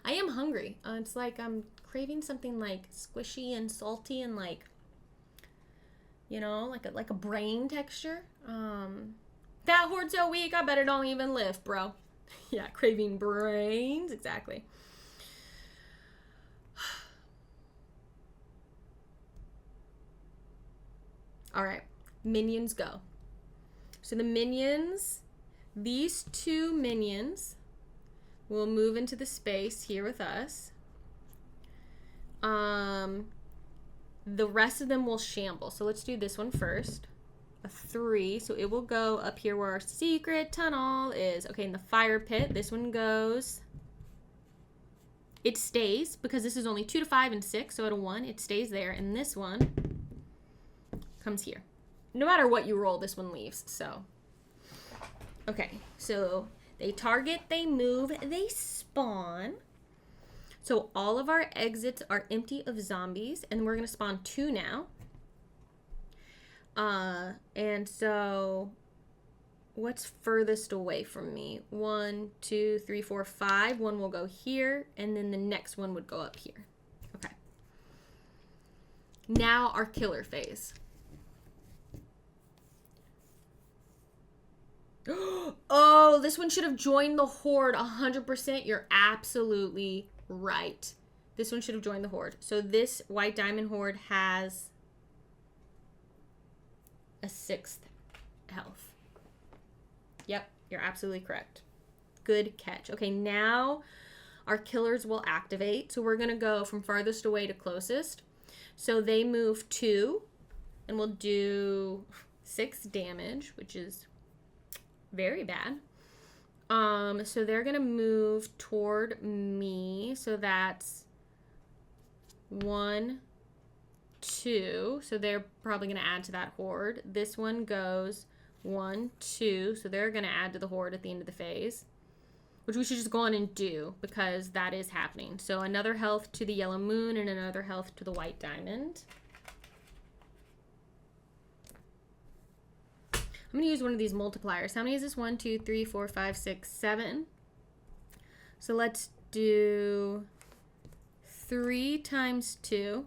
S1: I am hungry. It's like I'm craving something like squishy and salty and like, you know, like a brain texture. That horde's so weak, I bet it don't even live, bro. Yeah, craving brains, exactly. All right, minions go. So the minions, these 2 minions will move into the space here with us. The rest of them will shamble. So let's do this one first. A 3, so it will go up here where our secret tunnel is. Okay, in the fire pit, this one goes. It stays because this is only 2 to 5 and 6, so at a 1, it stays there. And this one comes here. No matter what you roll, this one leaves. So, okay, so they target, they move, they spawn. So all of our exits are empty of zombies, and we're gonna spawn 2 now. And so what's furthest away from me? 1, 2, 3, 4, 5. One will go here, and then the next one would go up here. Okay. Now our killer phase. Oh, this one should have joined the horde 100%. You're absolutely right. This one should have joined the horde. So this white diamond horde has a 6th health. Yep, you're absolutely correct. Good catch. Okay, now our killers will activate. So we're going to go from farthest away to closest. So they move 2, and we'll do 6 damage, which is very bad. So they're going to move toward me. So that's 1, 2, so they're probably going to add to that horde. This one goes 1, 2, so they're going to add to the horde at the end of the phase, which we should just go on and do because that is happening. So another health to the yellow moon and another health to the white diamond. I'm going to use one of these multipliers. How many is this? 1, 2, 3, 4, 5, 6, 7. So let's do 3 times 2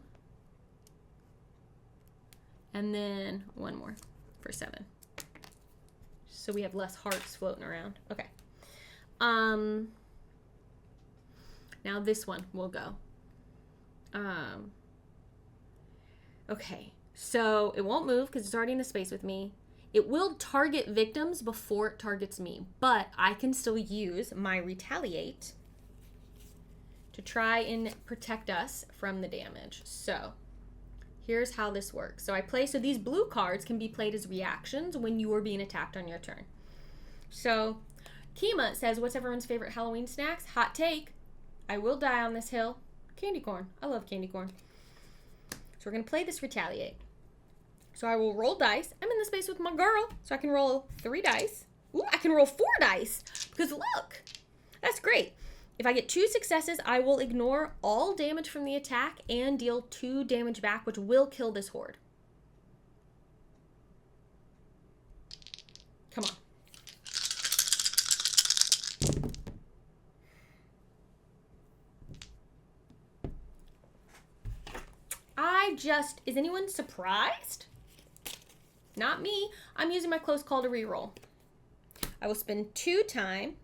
S1: And then one more for 7. So we have less hearts floating around. Okay. Now this one will go. Okay. So it won't move because it's already in the space with me. It will target victims before it targets me, but I can still use my retaliate to try and protect us from the damage. So here's how this works. So these blue cards can be played as reactions when you are being attacked on your turn. So Kima says, what's everyone's favorite Halloween snacks? Hot take. I will die on this hill. Candy corn. I love candy corn. So we're going to play this retaliate. So I will roll dice. I'm in the space with my girl, so I can roll 3 dice. Ooh, I can roll 4 dice because look, that's great. If I get 2 successes, I will ignore all damage from the attack and deal 2 damage back, which will kill this horde. Come on. Is anyone surprised? Not me. I'm using my close call to reroll. I will spend 2 time.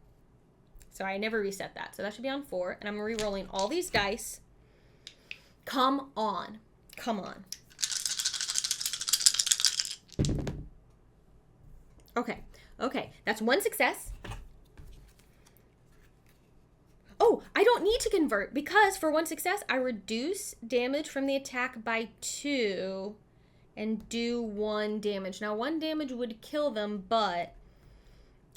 S1: So I never reset that. So that should be on 4. And I'm re-rolling all these dice. Come on. Come on. Okay. Okay. That's 1 success. Oh, I don't need to convert because for 1 success, I reduce damage from the attack by 2 and do 1 damage. Now, 1 damage would kill them, but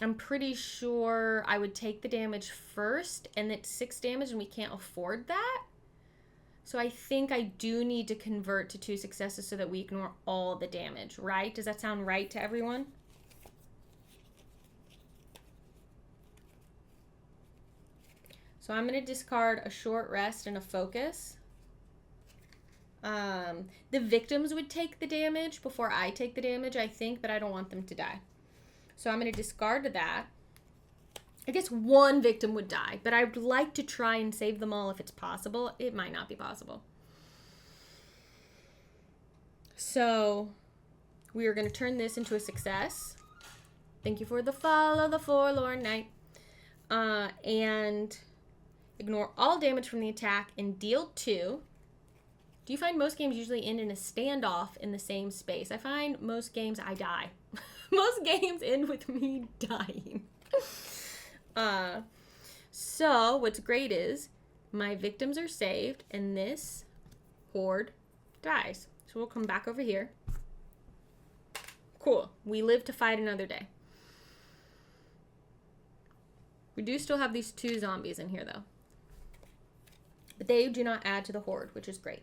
S1: I'm pretty sure I would take the damage first, and it's 6 damage, and we can't afford that. So I think I do need to convert to 2 successes so that we ignore all the damage, right? Does that sound right to everyone? So I'm going to discard a short rest and a focus. The victims would take the damage before I take the damage, I think, but I don't want them to die. So I'm going to discard that. I guess 1 victim would die, but I would like to try and save them all if it's possible. It might not be possible. So we are going to turn this into a success. Thank you for the follow, the forlorn knight. And ignore all damage from the attack and deal 2. Do you find most games usually end in a standoff in the same space? I find most games I die. Most games end with me dying. So what's great is my victims are saved and this horde dies. So we'll come back over here. Cool. We live to fight another day. We do still have these 2 zombies in here though. But they do not add to the horde, which is great.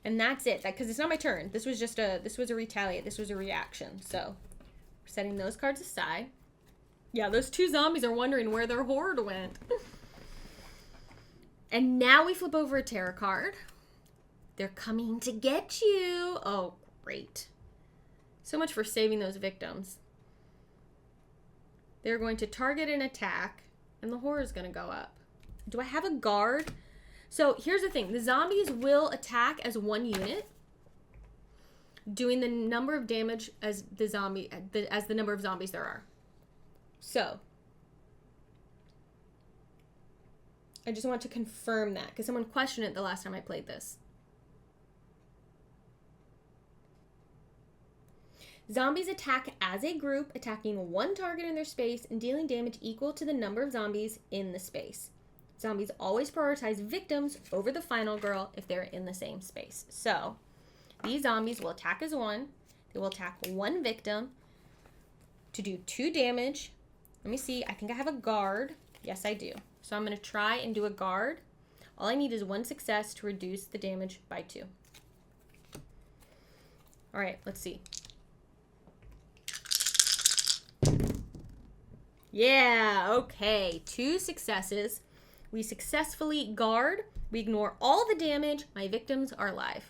S1: And that's it, because it's not my turn. This was a retaliate. This was a reaction. So we're setting those cards aside. Yeah, those 2 zombies are wondering where their horde went. And now we flip over a terror card. They're coming to get you. Oh, great. So much for saving those victims. They're going to target an attack, and the horde is going to go up. Do I have a guard? So here's the thing. The zombies will attack as 1 unit, doing the number of damage as the number of zombies there are. So I just want to confirm that because someone questioned it the last time I played this. Zombies attack as a group, attacking 1 target in their space and dealing damage equal to the number of zombies in the space. Zombies always prioritize victims over the final girl if they're in the same space. So these zombies will attack as 1. They will attack 1 victim to do 2 damage. Let me see. I think I have a guard. Yes, I do. So I'm going to try and do a guard. All I need is 1 success to reduce the damage by 2. All right, let's see. Yeah, okay. 2 successes. We successfully guard. We ignore all the damage. My victims are alive.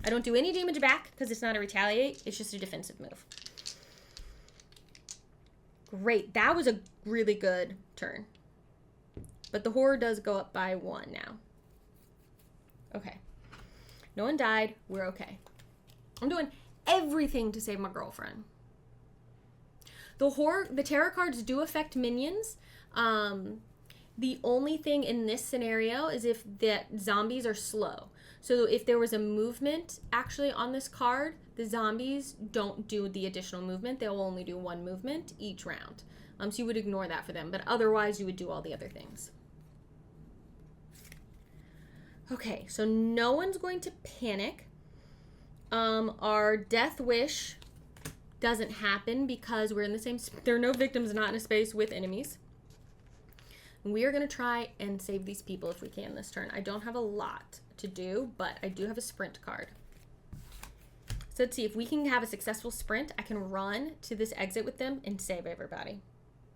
S1: I don't do any damage back because it's not a retaliate. It's just a defensive move. Great. That was a really good turn. But the horde does go up by 1 now. Okay. No one died. We're okay. I'm doing everything to save my girlfriend. The terror cards do affect minions. The only thing in this scenario is if the zombies are slow. So if there was a movement actually on this card, the zombies don't do the additional movement. They'll only do one movement each round. So you would ignore that for them, but otherwise you would do all the other things. Okay, so no one's going to panic. Our death wish doesn't happen because we're in the same, there are no victims not in a space with enemies. We are going to try and save these people if we can this turn. I don't have a lot to do, but I do have a sprint card. So let's see, if we can have a successful sprint, I can run to this exit with them and save everybody,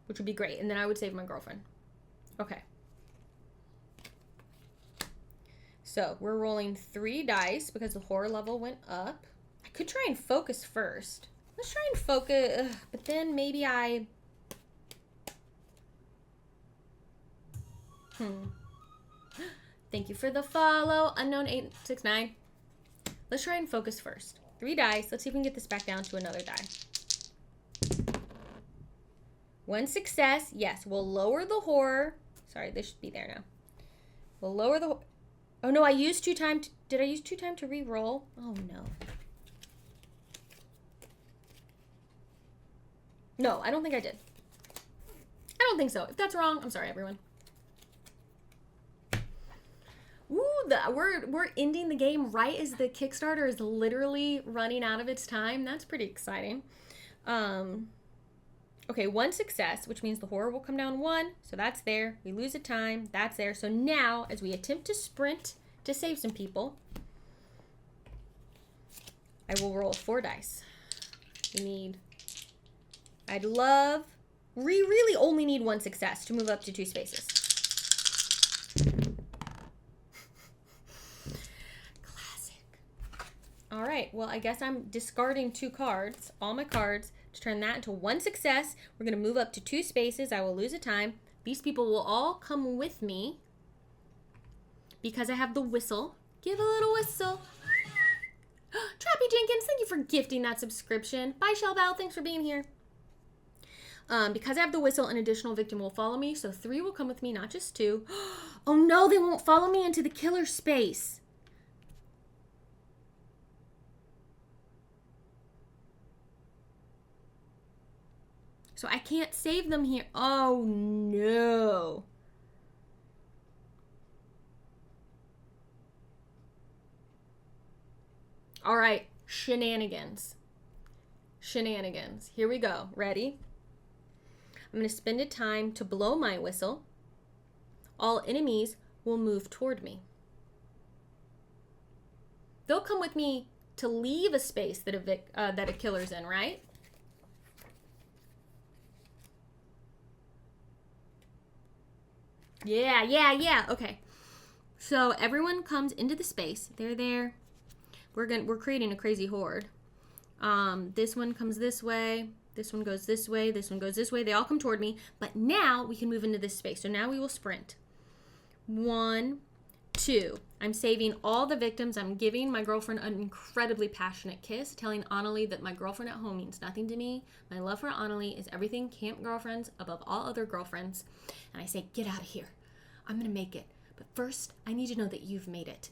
S1: which would be great. And then I would save my girlfriend. Okay. So we're rolling 3 dice because the horror level went up. I could try and focus first. Let's try and focus, but then maybe I... Thank you for the follow, unknown869. Let's try and focus first. 3 dice. Let's see if we can get this back down to another die. 1 success. Yes, we'll lower the horror. Sorry, this should be there now. We'll lower the... Oh, no, I used 2 time. Did I use 2 time to re-roll? Oh, no. No, I don't think I did. I don't think so. If that's wrong, I'm sorry, everyone. Ooh, we're ending the game right as the Kickstarter is literally running out of its time. That's pretty exciting. Okay, 1 success, which means the horror will come down 1. So that's there. We lose a time. That's there. So now, as we attempt to sprint to save some people, I will roll 4 dice. I'd love... We really only need 1 success to move up to 2 spaces. All right, well, I guess I'm discarding 2 cards, all my cards, to turn that into 1 success. We're going to move up to 2 spaces. I will lose a time. These people will all come with me because I have the whistle. Give a little whistle. Trappy Jenkins, thank you for gifting that subscription. Bye, Shellbell. Thanks for being here. Because I have the whistle, an additional victim will follow me, so 3 will come with me, not just 2. Oh, no, they won't follow me into the killer space. So I can't save them here. Oh, no. All right. Shenanigans. Shenanigans. Here we go. Ready? I'm going to spend a time to blow my whistle. All enemies will move toward me. They'll come with me to leave a space that a killer's in, right? Yeah. Okay. So everyone comes into the space. They're there. We're creating a crazy horde. This one comes this way. This one goes this way. This one goes this way. They all come toward me. But now we can move into this space. So now we will sprint. 1, 2. I'm saving all the victims. I'm giving my girlfriend an incredibly passionate kiss, telling Annalie that my girlfriend at home means nothing to me. My love for Annalie is everything camp girlfriends above all other girlfriends. And I say, get out of here. I'm going to make it. But first, I need to know that you've made it.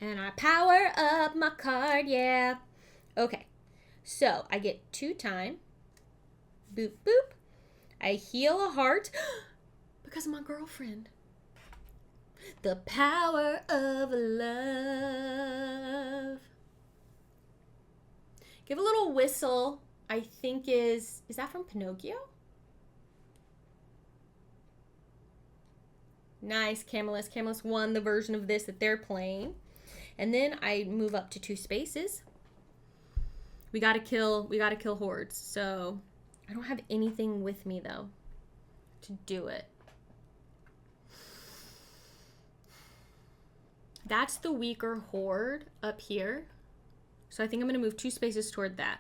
S1: And I power up my card, yeah. Okay, so I get 2 time. Boop, boop. I heal a heart because of my girlfriend. The power of love. Give a little whistle, I think is that from Pinocchio? Nice, Camelus. Camelus won the version of this that they're playing. And then I move up to 2 spaces. We gotta kill hordes. So I don't have anything with me though to do it. That's the weaker horde up here. So I think I'm gonna move 2 spaces toward that.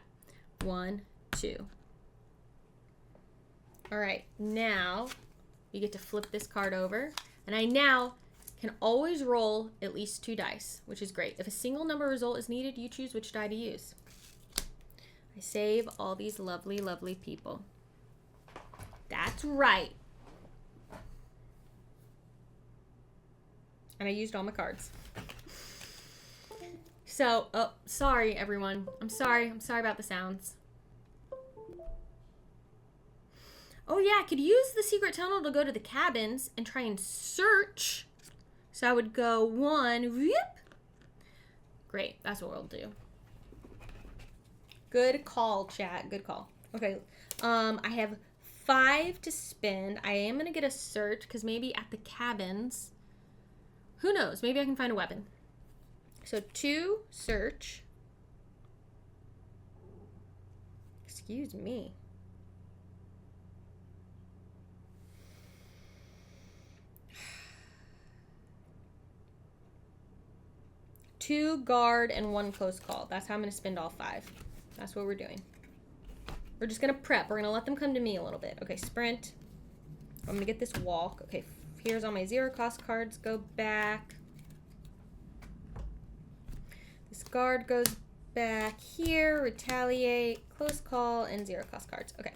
S1: 1, 2. All right, now you get to flip this card over. And I now can always roll at least 2 dice, which is great. If a single number result is needed, you choose which die to use. I save all these lovely, lovely people. That's right. And I used all my cards. So, oh, sorry, everyone. I'm sorry. I'm sorry about the sounds. Oh, yeah, I could use the secret tunnel to go to the cabins and try and search. So I would go 1, whoop. Great, that's what we'll do. Good call, chat. Good call. Okay, I have 5 to spend. I am going to get a search because maybe at the cabins, who knows? Maybe I can find a weapon. So 2 search. Excuse me. 2 guard and 1 close call. That's how I'm going to spend all 5. That's what we're doing. We're just going to prep. We're going to let them come to me a little bit. Okay, sprint. I'm going to get this walk. Okay, here's all my 0 cost cards. Go back. This guard goes back here. Retaliate, close call, and 0 cost cards. Okay.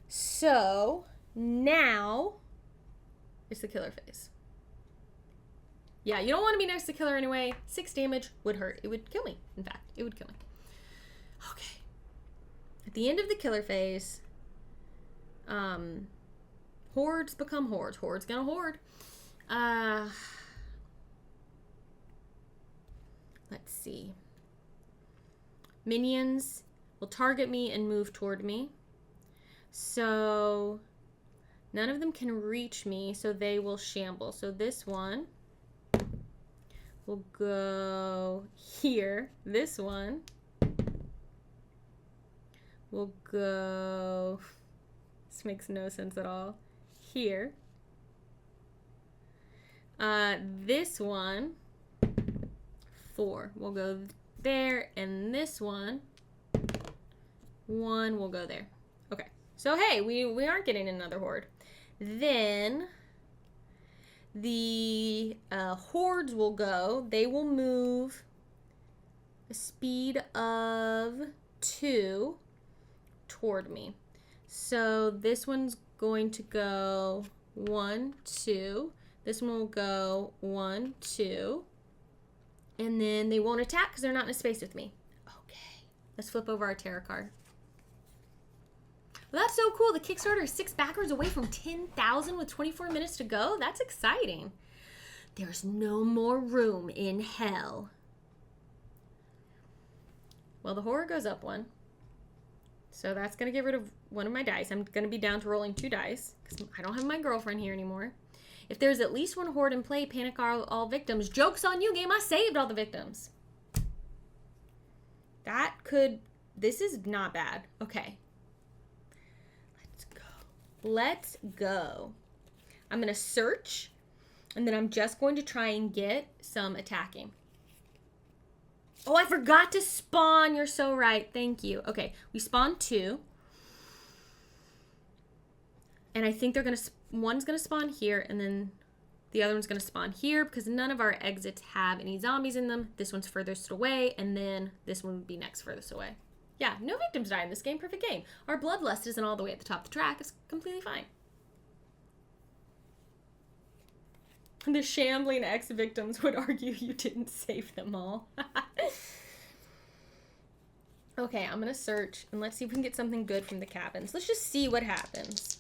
S1: So, now it's the killer phase. Yeah, you don't want to be next to killer anyway. 6 damage would hurt. It would kill me, in fact. It would kill me. Okay. At the end of the killer phase, hordes become hordes. Horde's gonna horde. Let's see. Minions will target me and move toward me. So, none of them can reach me, so they will shamble. So this one will go here. This one will go, this makes no sense at all, here. This one, 4, will go there, and this one, 1 will go there. Okay, so hey, we aren't getting another horde. Then the hordes will go. They will move a speed of 2 toward me. So this one's going to go 1, 2. This one will go 1, 2. And then they won't attack because they're not in a space with me. Okay, let's flip over our tarot card. Well, that's so cool. The Kickstarter is 6 backers away from 10,000 with 24 minutes to go. That's exciting. There's no more room in hell. Well, the horror goes up 1. So that's going to get rid of one of my dice. I'm going to be down to rolling 2 dice because I don't have my girlfriend here anymore. If there's at least 1 horde in play, panic all victims. Joke's on you, game. I saved all the victims. This is not bad. Okay. Let's go. I'm going to search, and then I'm just going to try and get some attacking. Oh, I forgot to spawn. You're so right. Thank you. Okay, we spawned 2. And I think one's going to spawn here, and then the other one's going to spawn here because none of our exits have any zombies in them. This one's furthest away, and then this one would be next furthest away. Yeah, no victims died in this game. Perfect game. Our bloodlust isn't all the way at the top of the track. It's completely fine. The shambling ex-victims would argue you didn't save them all. Okay, I'm going to search, and let's see if we can get something good from the cabins. Let's just see what happens.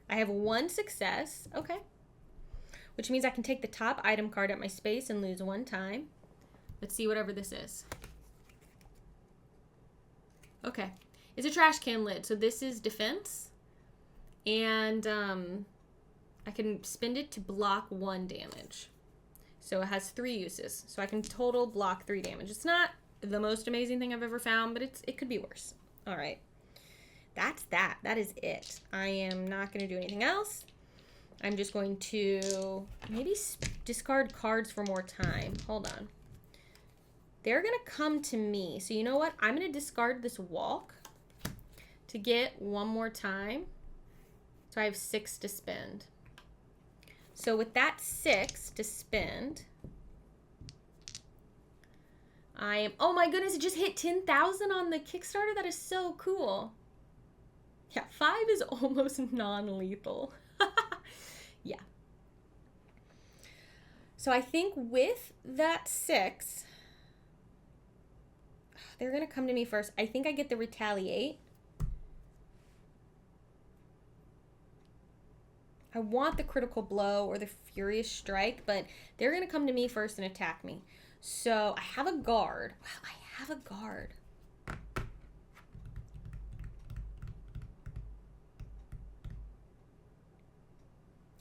S1: I have 1 success. Okay. Which means I can take the top item card at my space and lose 1 time. Let's see whatever this is. Okay, it's a trash can lid, so this is defense, and I can spend it to block 1 damage. So it has 3 uses, so I can total block 3 damage. It's not the most amazing thing I've ever found, but it could be worse. All right, that's that. That is it. I am not going to do anything else. I'm just going to maybe discard cards for more time. Hold on. They're going to come to me. So you know what? I'm going to discard this walk to get 1 more time. So I have 6 to spend. So with that 6 to spend, I am, oh my goodness, it just hit 10,000 on the Kickstarter. That is so cool. Yeah, 5 is almost non-lethal. Yeah. So I think with that 6, they're going to come to me first. I think I get the retaliate. I want the critical blow or the furious strike, but they're going to come to me first and attack me. So I have a guard. Wow, I have a guard.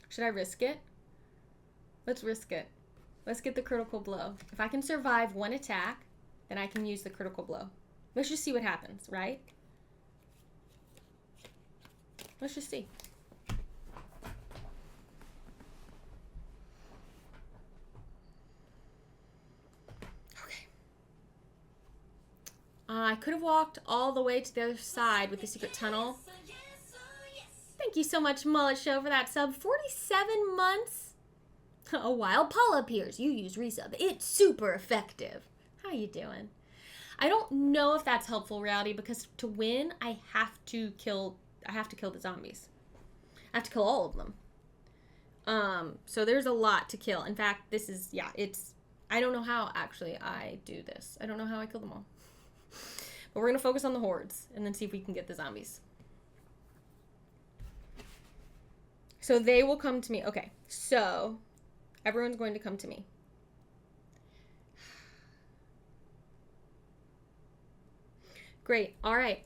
S1: Should I risk it? Let's risk it. Let's get the critical blow. If I can survive one attack, then I can use the critical blow. Let's just see what happens, right? Let's just see. Okay. I could have walked all the way to the other side with the secret tunnel. Thank you so much, Mullet Show, for that sub. 47 months. A wild Paula appears. You use resub. It's super effective. How you doing? I don't know if that's helpful, Reality, because to win, I have to kill the zombies. I have to kill all of them. So there's a lot to kill. In fact, this is, yeah, it's, I don't know how actually I do this. I don't know how I kill them all. But we're going to focus on the hordes and then see if we can get the zombies. So they will come to me. Okay, so everyone's going to come to me. Great. All right.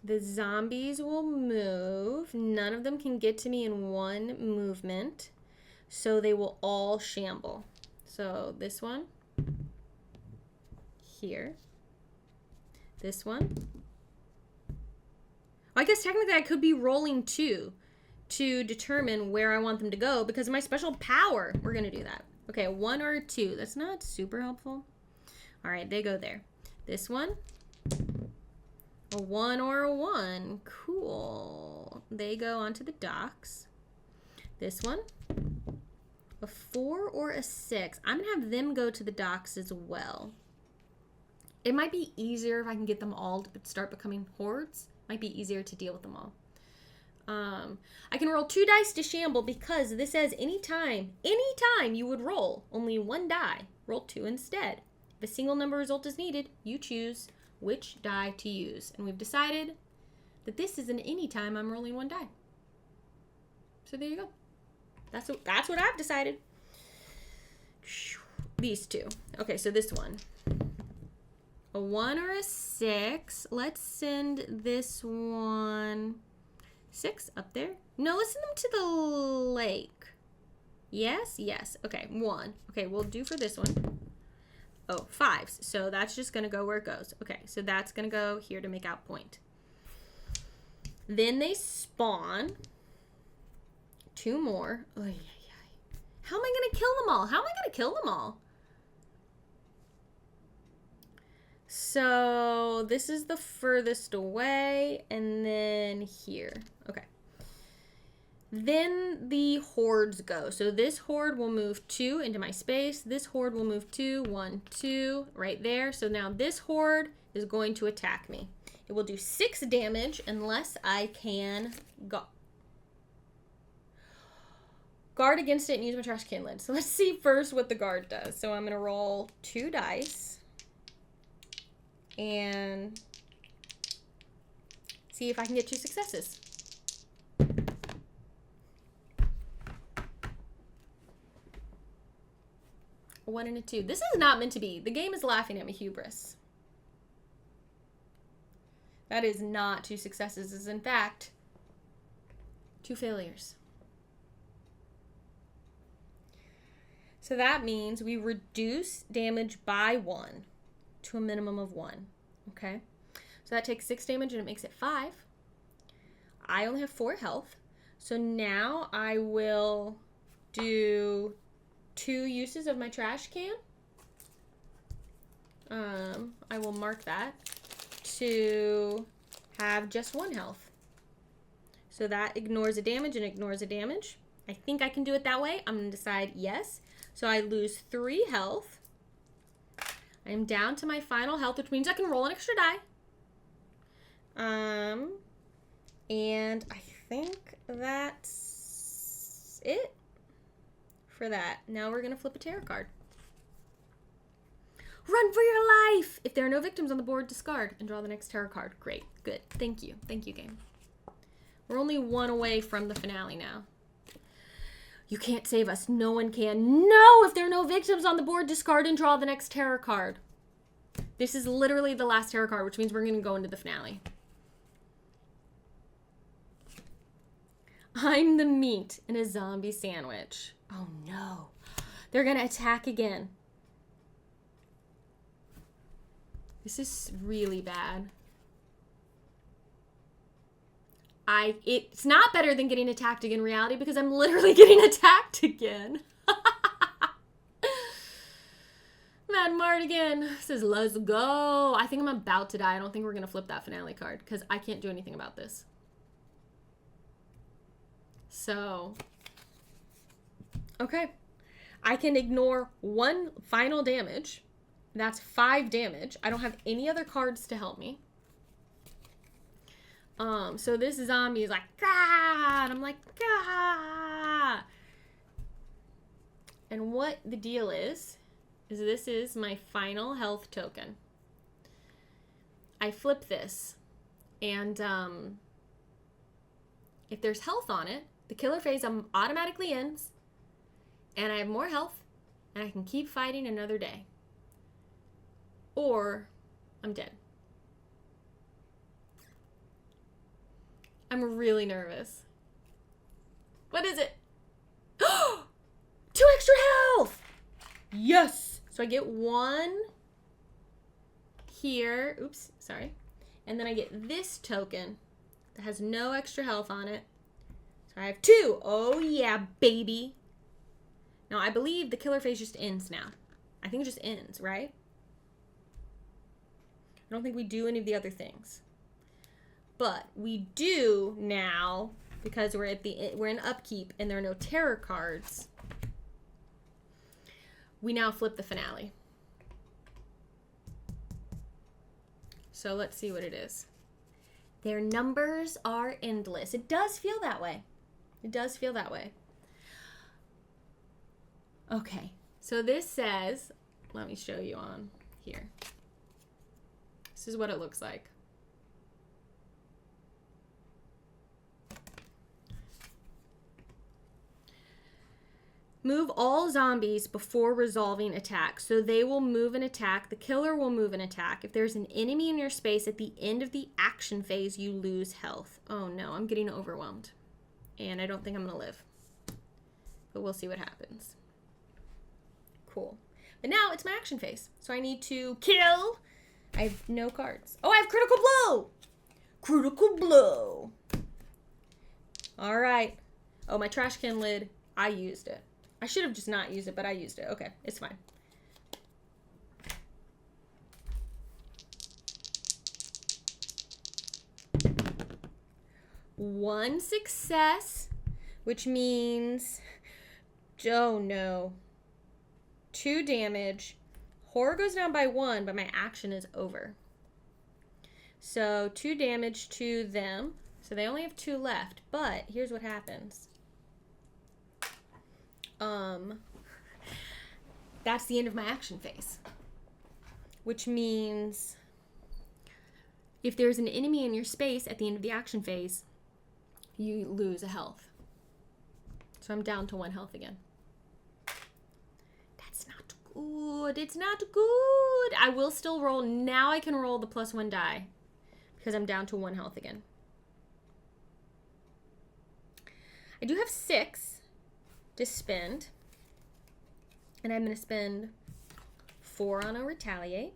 S1: The zombies will move. None of them can get to me in one movement. So they will all shamble. So this one. Here. This one. I guess technically I could be rolling 2 to determine where I want them to go because of my special power. We're going to do that. Okay, 1 or 2. That's not super helpful. All right, they go there. This one. A 1 or a 1. Cool. They go onto the docks. This one. A 4 or a 6. I'm going to have them go to the docks as well. It might be easier if I can get them all to start becoming hordes. Might be easier to deal with them all. I can roll 2 dice to shamble because this says anytime you would roll only 1 die, roll 2 instead. If a single number result is needed, you choose which die to use. And we've decided that this is an anytime I'm rolling 1 die. So there you go. That's what I've decided. These 2. Okay, so this one. A 1 or a 6. Let's send this one 6 up there. No, let's send them to the lake. Yes, yes. Okay, 1. Okay, we'll do for this one. Oh, 5s. So that's just going to go where it goes. Okay, so that's going to go here to make out point. Then they spawn. 2 more. Oh, yeah. How am I going to kill them all? How am I going to kill them all? So this is the furthest away, and then here. Okay. Then the hordes go. So this horde will move 2 into my space. This horde will move 2, 1, 2, right there. So now this horde is going to attack me. It will do 6 damage unless I can guard against it and use my trash can lid. So let's see first what the guard does. So I'm going to roll 2 dice. And see if I can get 2 successes. A 1 and a 2. This is not meant to be. The game is laughing at my hubris. That is not 2 successes. This is in fact 2 failures. So that means we reduce damage by 1. To a minimum of 1. Okay, so that takes 6 damage and it makes it 5. I only have 4 health, so now I will do 2 uses of my trash can. I will mark that to have just 1 health. So that ignores a damage and ignores a damage. I think I can do it that way. I'm going to decide yes. So I lose 3 health. I'm down to my final health, which means I can roll an extra die. And I think that's it for that. Now we're going to flip a tarot card. Run for your life! If there are no victims on the board, discard and draw the next tarot card. Great. Good. Thank you. Thank you, game. We're only 1 away from the finale now. You can't save us. No one can. No! If there are no victims on the board, discard and draw the next tarot card. This is literally the last tarot card, which means we're going to go into the finale. I'm the meat in a zombie sandwich. Oh no. They're going to attack again. This is really bad. It's not better than getting attacked again in reality because I'm literally getting attacked again. Mad Mardigan says, let's go. I think I'm about to die. I don't think we're going to flip that finale card because I can't do anything about this. So, okay. I can ignore 1 final damage. That's 5 damage. I don't have any other cards to help me. So this zombie is like, ah, and I'm like, ah. And what the deal is this is my final health token. I flip this, and if there's health on it, the killer phase automatically ends, and I have more health, and I can keep fighting another day. Or I'm dead. I'm really nervous. What is it? 2 extra health! Yes! So I get 1 here. Oops, sorry. And then I get this token that has no extra health on it. So I have 2. Oh yeah, baby. Now I believe the killer phase just ends now. I think it just ends, right? I don't think we do any of the other things. But we do now, because we're in upkeep and there are no terror cards, we now flip the finale. So let's see what it is. Their numbers are endless. It does feel that way. It does feel that way. Okay, so this says, let me show you on here. This is what it looks like. Move all zombies before resolving attack. So they will move and attack. The killer will move and attack. If there's an enemy in your space at the end of the action phase, you lose health. Oh no, I'm getting overwhelmed. And I don't think I'm going to live. But we'll see what happens. Cool. But now it's my action phase. So I need to kill. I have no cards. Oh, I have critical blow. Critical blow. All right. Oh, my trash can lid. I used it. I should have just not used it, but I used it. Okay, it's fine. One success, which means, oh no, 2 damage. Horror goes down by 1, but my action is over. So 2 damage to them. So they only have 2 left, but here's what happens. That's the end of my action phase. Which means if there's an enemy in your space at the end of the action phase, you lose a health. So I'm down to 1 health again. That's not good. It's not good. I will still roll. Now I can roll the +1 die because I'm down to 1 health again. I do have 6 to spend. And I'm going to spend 4 on a retaliate.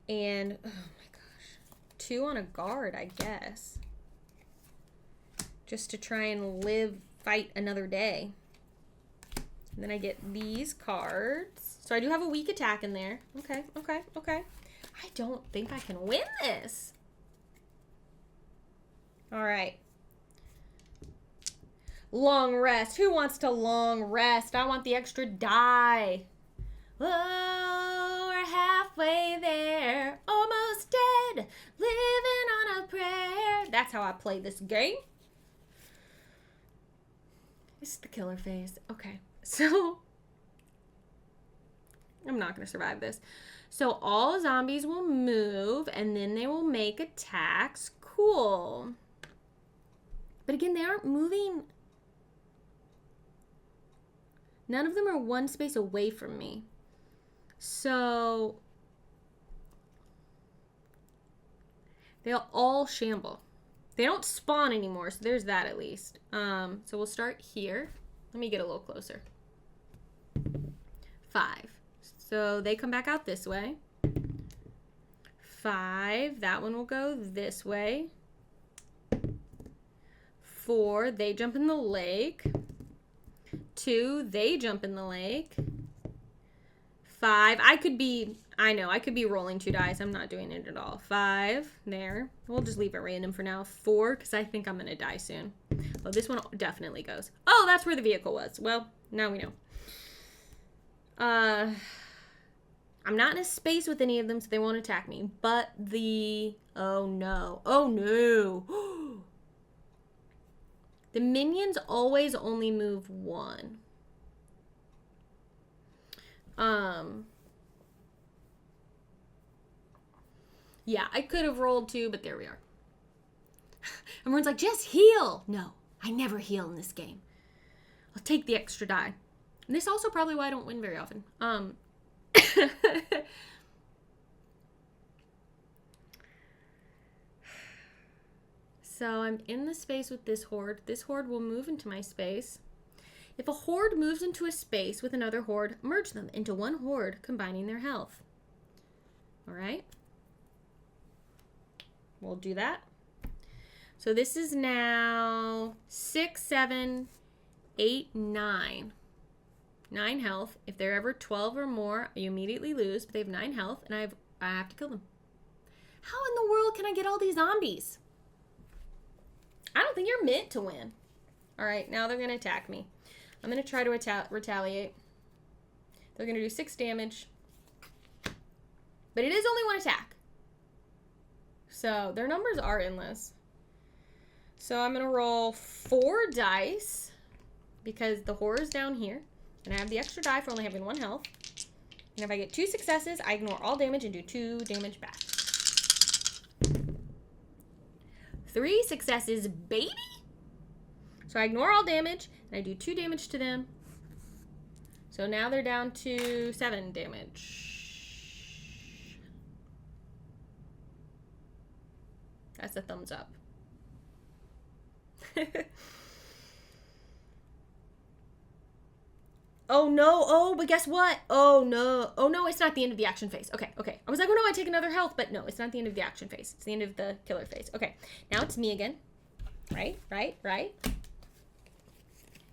S1: And, oh my gosh, 2 on a guard, I guess. Just to try and fight another day. And then I get these cards. So I do have a weak attack in there. Okay. I don't think I can win this. All right. Long rest. Who wants to long rest? I want the extra die. Oh, we're halfway there. Almost dead. Living on a prayer. That's how I play this game. This is the killer phase. Okay. So, I'm not going to survive this. So, all zombies will move, and then they will make attacks. Cool. But again, they aren't moving. None of them are one space away from me. So, they'll all shamble. They don't spawn anymore, so there's that at least. So we'll start here. Let me get a little closer. 5. So they come back out this way. 5. That one will go this way. 4. They jump in the lake. 2. They jump in the lake. 5. I could be rolling 2 dice. I'm not doing it at all. 5. There. We'll just leave it random for now. 4, because I think I'm going to die soon. Oh, this one definitely goes. Oh, that's where the vehicle was. Well, now we know. I'm not in a space with any of them, so they won't attack me. But oh no. Oh no. The minions always only move 1. Yeah, I could have rolled 2, but there we are. Everyone's like, just heal. No, I never heal in this game. I'll take the extra die. And this is also probably why I don't win very often. So I'm in the space with this horde. This horde will move into my space. If a horde moves into a space with another horde, merge them into one horde, combining their health. All right. We'll do that. So this is now 6, 7, 8, 9. 9 health. If they're ever 12 or more, you immediately lose, but they have 9 health, and I have to kill them. How in the world can I get all these zombies? I don't think you're meant to win. All right, now they're going to attack me. I'm going to try to retaliate. They're going to do 6 damage. But it is only 1 attack. So their numbers are endless. So I'm going to roll 4 dice because the horror is down here. And I have the extra die for only having 1 health. And if I get 2 successes, I ignore all damage and do 2 damage back. 3 successes, baby! So I ignore all damage, and I do 2 damage to them. So now they're down to 7 damage. That's a thumbs up. Oh no, oh, but guess what? Oh no, it's not the end of the action phase. Okay. I was like, oh no, I take another health, but no, it's not the end of the action phase. It's the end of the killer phase. Okay, now it's me again. Right.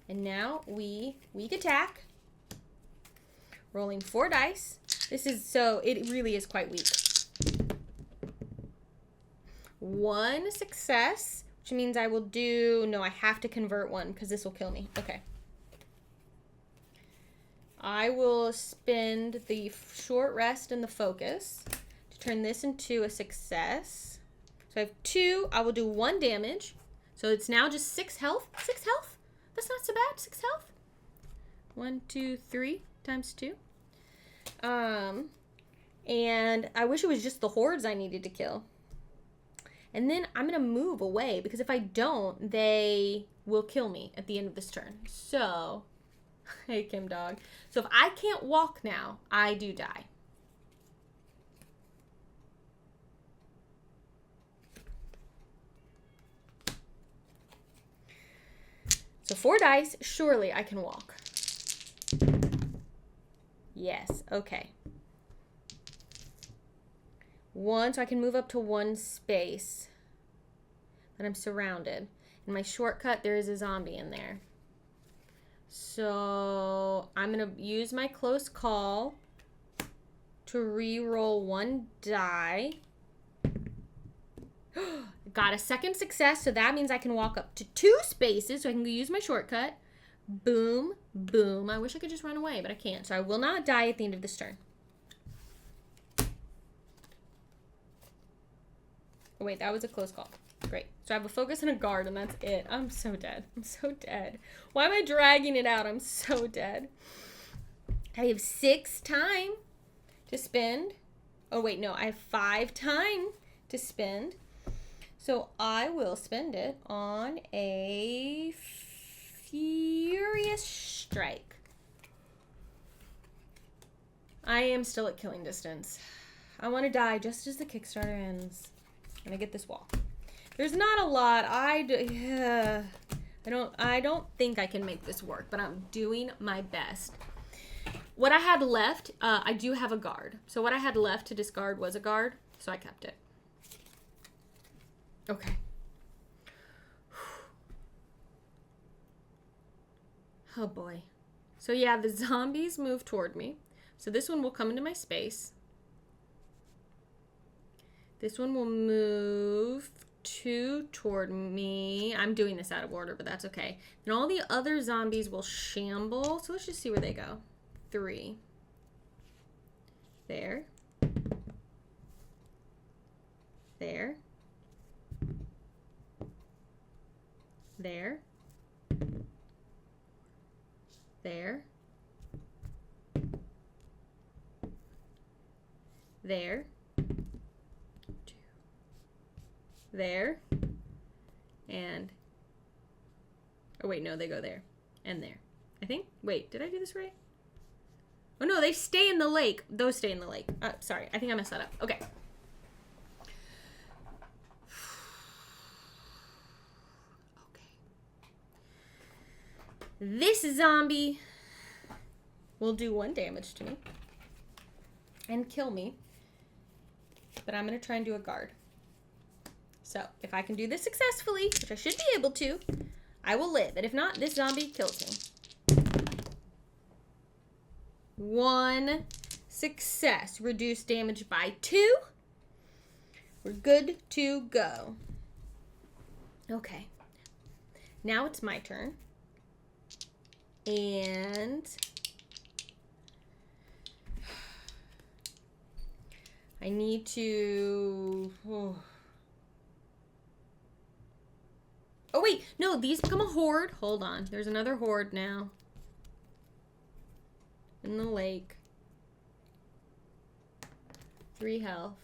S1: And now weak attack. Rolling 4 dice. It really is quite weak. 1 success, which means I will I have to convert 1 because this will kill me. Okay. I will spend the short rest and the focus to turn this into a success. So I have 2. I will do 1 damage. So it's now just 6 health. 6 health? That's not so bad. 6 health. 1, 2, 3 times 2. And I wish it was just the hordes I needed to kill. And then I'm going to move away because if I don't, they will kill me at the end of this turn. So... Hey, Kim Dog. So if I can't walk now, I do die. So 4 dice, surely I can walk. Yes, okay. 1, so I can move up to 1 space. And I'm surrounded. In my shortcut, there is a zombie in there. So I'm going to use my close call to re-roll 1 die. got a second success, so that means I can walk up to 2 spaces, so I can use my shortcut. Boom, boom. I wish I could just run away, but I can't. So I will not die at the end of this turn. Oh, wait, that was a close call. Great. So I have a focus and a guard, and that's it. I'm so dead. I'm so dead. Why am I dragging it out? I'm so dead. I have 6 time to spend. Oh, wait, no. I have 5 time to spend. So I will spend it on a Furious Strike. I am still at killing distance. I want to die just as the Kickstarter ends. And I get this wall. There's not a lot. I don't think I can make this work, but I'm doing my best. What I had left, I do have a guard. So what I had left to discard was a guard, so I kept it. Okay. Oh boy. So yeah, the zombies move toward me. So this one will come into my space. This one will move 2 toward me. I'm doing this out of order, but that's okay. And all the other zombies will shamble. So let's just see where they go. 3. There. There. There. There. There. 2. There. And, oh wait, no, they go there. And there. I think, wait, did I do this right? Oh no, they stay in the lake. Those stay in the lake. Sorry, I think I messed that up. Okay. This zombie will do 1 damage to me and kill me, but I'm going to try and do a guard. So if I can do this successfully, which I should be able to, I will live. And if not, this zombie kills me. 1 success. Reduce damage by 2. We're good to go. Okay. Now it's my turn. And I need to... Oh wait, no, these become a horde. Hold on, there's another horde now. In the lake. 3 health.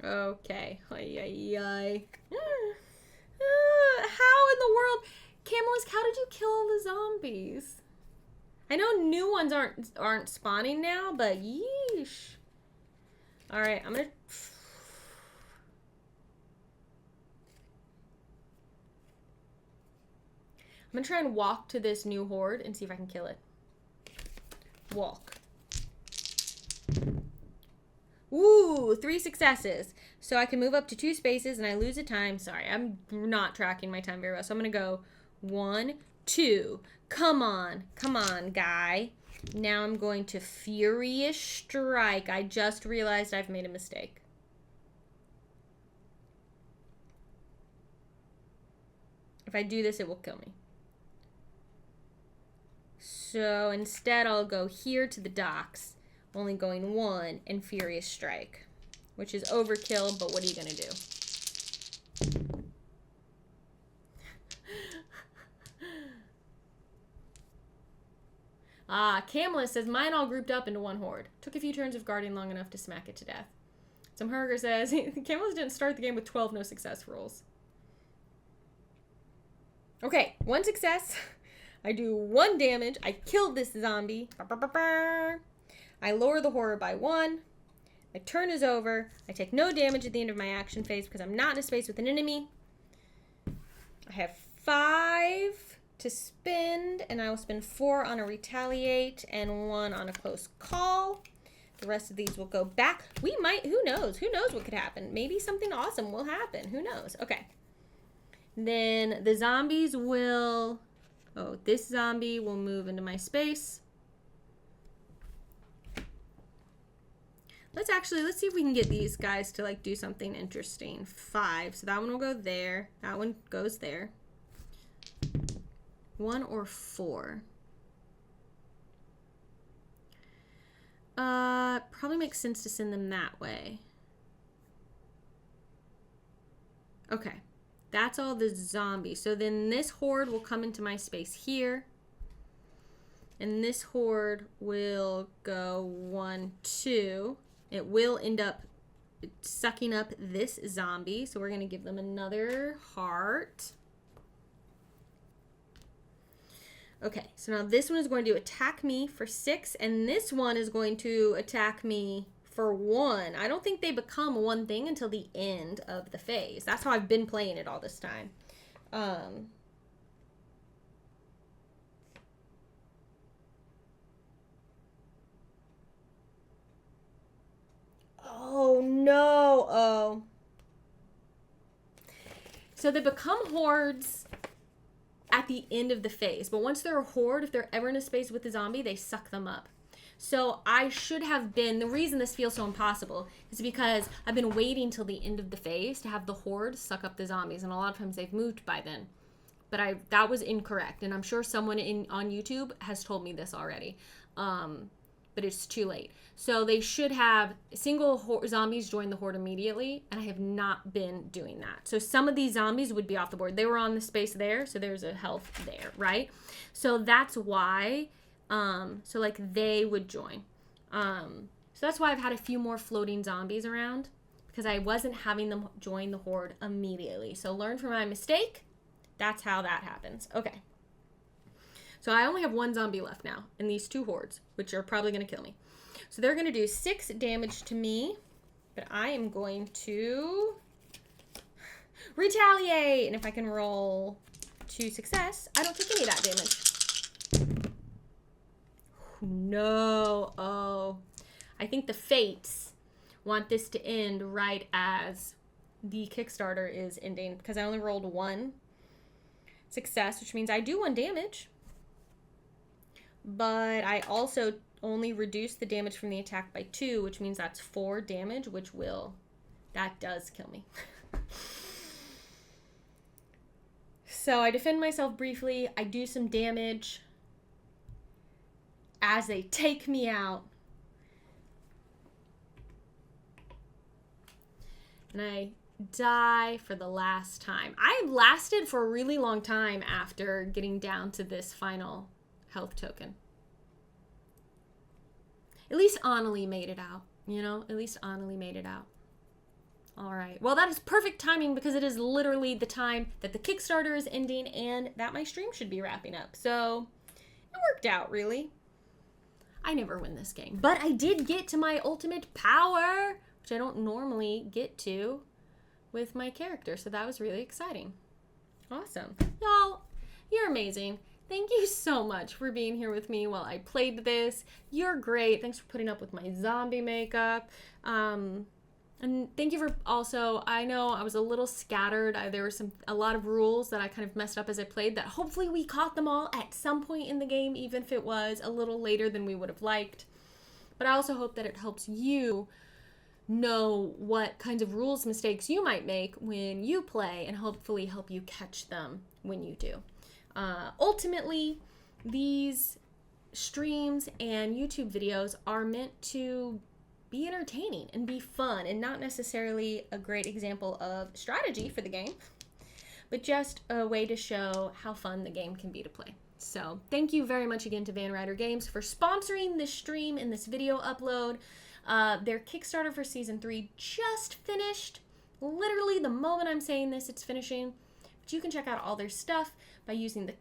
S1: Okay. Ay, ay, ay. How in the world? Camelisk, how did you kill all the zombies? I know new ones aren't spawning now, but yeesh. Alright, I'm gonna try and walk to this new horde and see if I can kill it. Walk. Ooh, 3 successes. So I can move up to 2 spaces and I lose a time. Sorry, I'm not tracking my time very well. So I'm going to go 1, 2. Come on. Come on, guy. Now I'm going to Furious Strike. I just realized I've made a mistake. If I do this, it will kill me. So instead, I'll go here to the docks. Only going 1 and Furious Strike, which is overkill, but what are you going to do? Camelisk says, mine all grouped up into 1 horde. Took a few turns of guarding long enough to smack it to death. Some Herger says, Camelisk didn't start the game with 12 no success rolls. Okay, 1 success. I do 1 damage. I killed this zombie. I lower the horror by 1. My turn is over. I take no damage at the end of my action phase because I'm not in a space with an enemy. I have 5 to spend, and I will spend 4 on a retaliate and 1 on a close call. The rest of these will go back. We might, who knows? Who knows what could happen? Maybe something awesome will happen. Who knows? Okay. Then the zombies will, this zombie will move into my space. Let's see if we can get these guys to like do something interesting. 5. So that one will go there. That one goes there. 1 or 4. Probably makes sense to send them that way. Okay. That's all the zombies. So then this horde will come into my space here. And this horde will go 1, 2. It will end up sucking up this zombie. So we're going to give them another heart. Okay, so now this one is going to attack me for 6. And this one is going to attack me for 1. I don't think they become one thing until the end of the phase. That's how I've been playing it all this time. Oh, no. Oh. So they become hordes at the end of the phase. But once they're a horde, if they're ever in a space with a zombie, they suck them up. So I should have been, the reason this feels so impossible is because I've been waiting till the end of the phase to have the horde suck up the zombies. And a lot of times they've moved by then. But that was incorrect. And I'm sure someone on YouTube has told me this already. But it's too late. So they should have single zombies join the horde immediately, and I have not been doing that. So some of these zombies would be off the board. They were on the space there, so there's a health there, right? So that's why, so like they would join. So that's why I've had a few more floating zombies around, because I wasn't having them join the horde immediately. So learn from my mistake. That's how that happens. Okay. So I only have 1 zombie left now in these 2 hordes, which are probably going to kill me. So they're going to do 6 damage to me, but I am going to retaliate. And if I can roll 2 success, I don't take any of that damage. No. Oh. I think the fates want this to end right as the Kickstarter is ending, because I only rolled 1 success, which means I do 1 damage. But I also only reduce the damage from the attack by 2, which means that's 4 damage, that does kill me. So I defend myself briefly. I do some damage as they take me out. And I die for the last time. I lasted for a really long time after getting down to this final health token. At least Annalie made it out, you know? At least Annalie made it out. All right. Well, that is perfect timing because it is literally the time that the Kickstarter is ending and that my stream should be wrapping up. So it worked out, really. I never win this game, but I did get to my ultimate power, which I don't normally get to with my character. So that was really exciting. Awesome. Y'all, you're amazing. Thank you so much for being here with me while I played this. You're great. Thanks for putting up with my zombie makeup. And thank you for also, I know I was a little scattered. There were a lot of rules that I kind of messed up as I played that hopefully we caught them all at some point in the game, even if it was a little later than we would have liked. But I also hope that it helps you know what kinds of rules mistakes you might make when you play and hopefully help you catch them when you do. Ultimately, these streams and YouTube videos are meant to be entertaining and be fun and not necessarily a great example of strategy for the game, but just a way to show how fun the game can be to play. So thank you very much again to Van Ryder Games for sponsoring this stream and this video upload. Their Kickstarter for Season 3 just finished. Literally the moment I'm saying this, it's finishing. But you can check out all their stuff by using the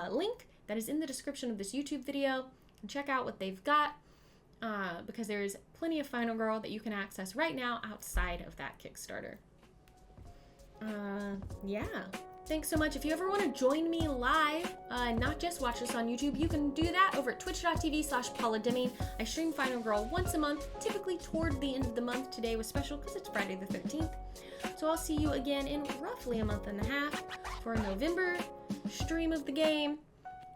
S1: link that is in the description of this YouTube video and check out what they've got because there's plenty of Final Girl that you can access right now outside of that Kickstarter. Yeah. Thanks so much. If you ever want to join me live, not just watch this on YouTube, you can do that over at twitch.tv/Paula Deming. I stream Final Girl once a month, typically toward the end of the month. Today was special because it's Friday the 13th. So I'll see you again in roughly a month and a half for a November stream of the game.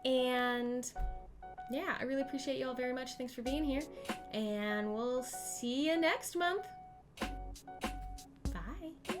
S1: And yeah, I really appreciate you all very much. Thanks for being here. And we'll see you next month. Bye.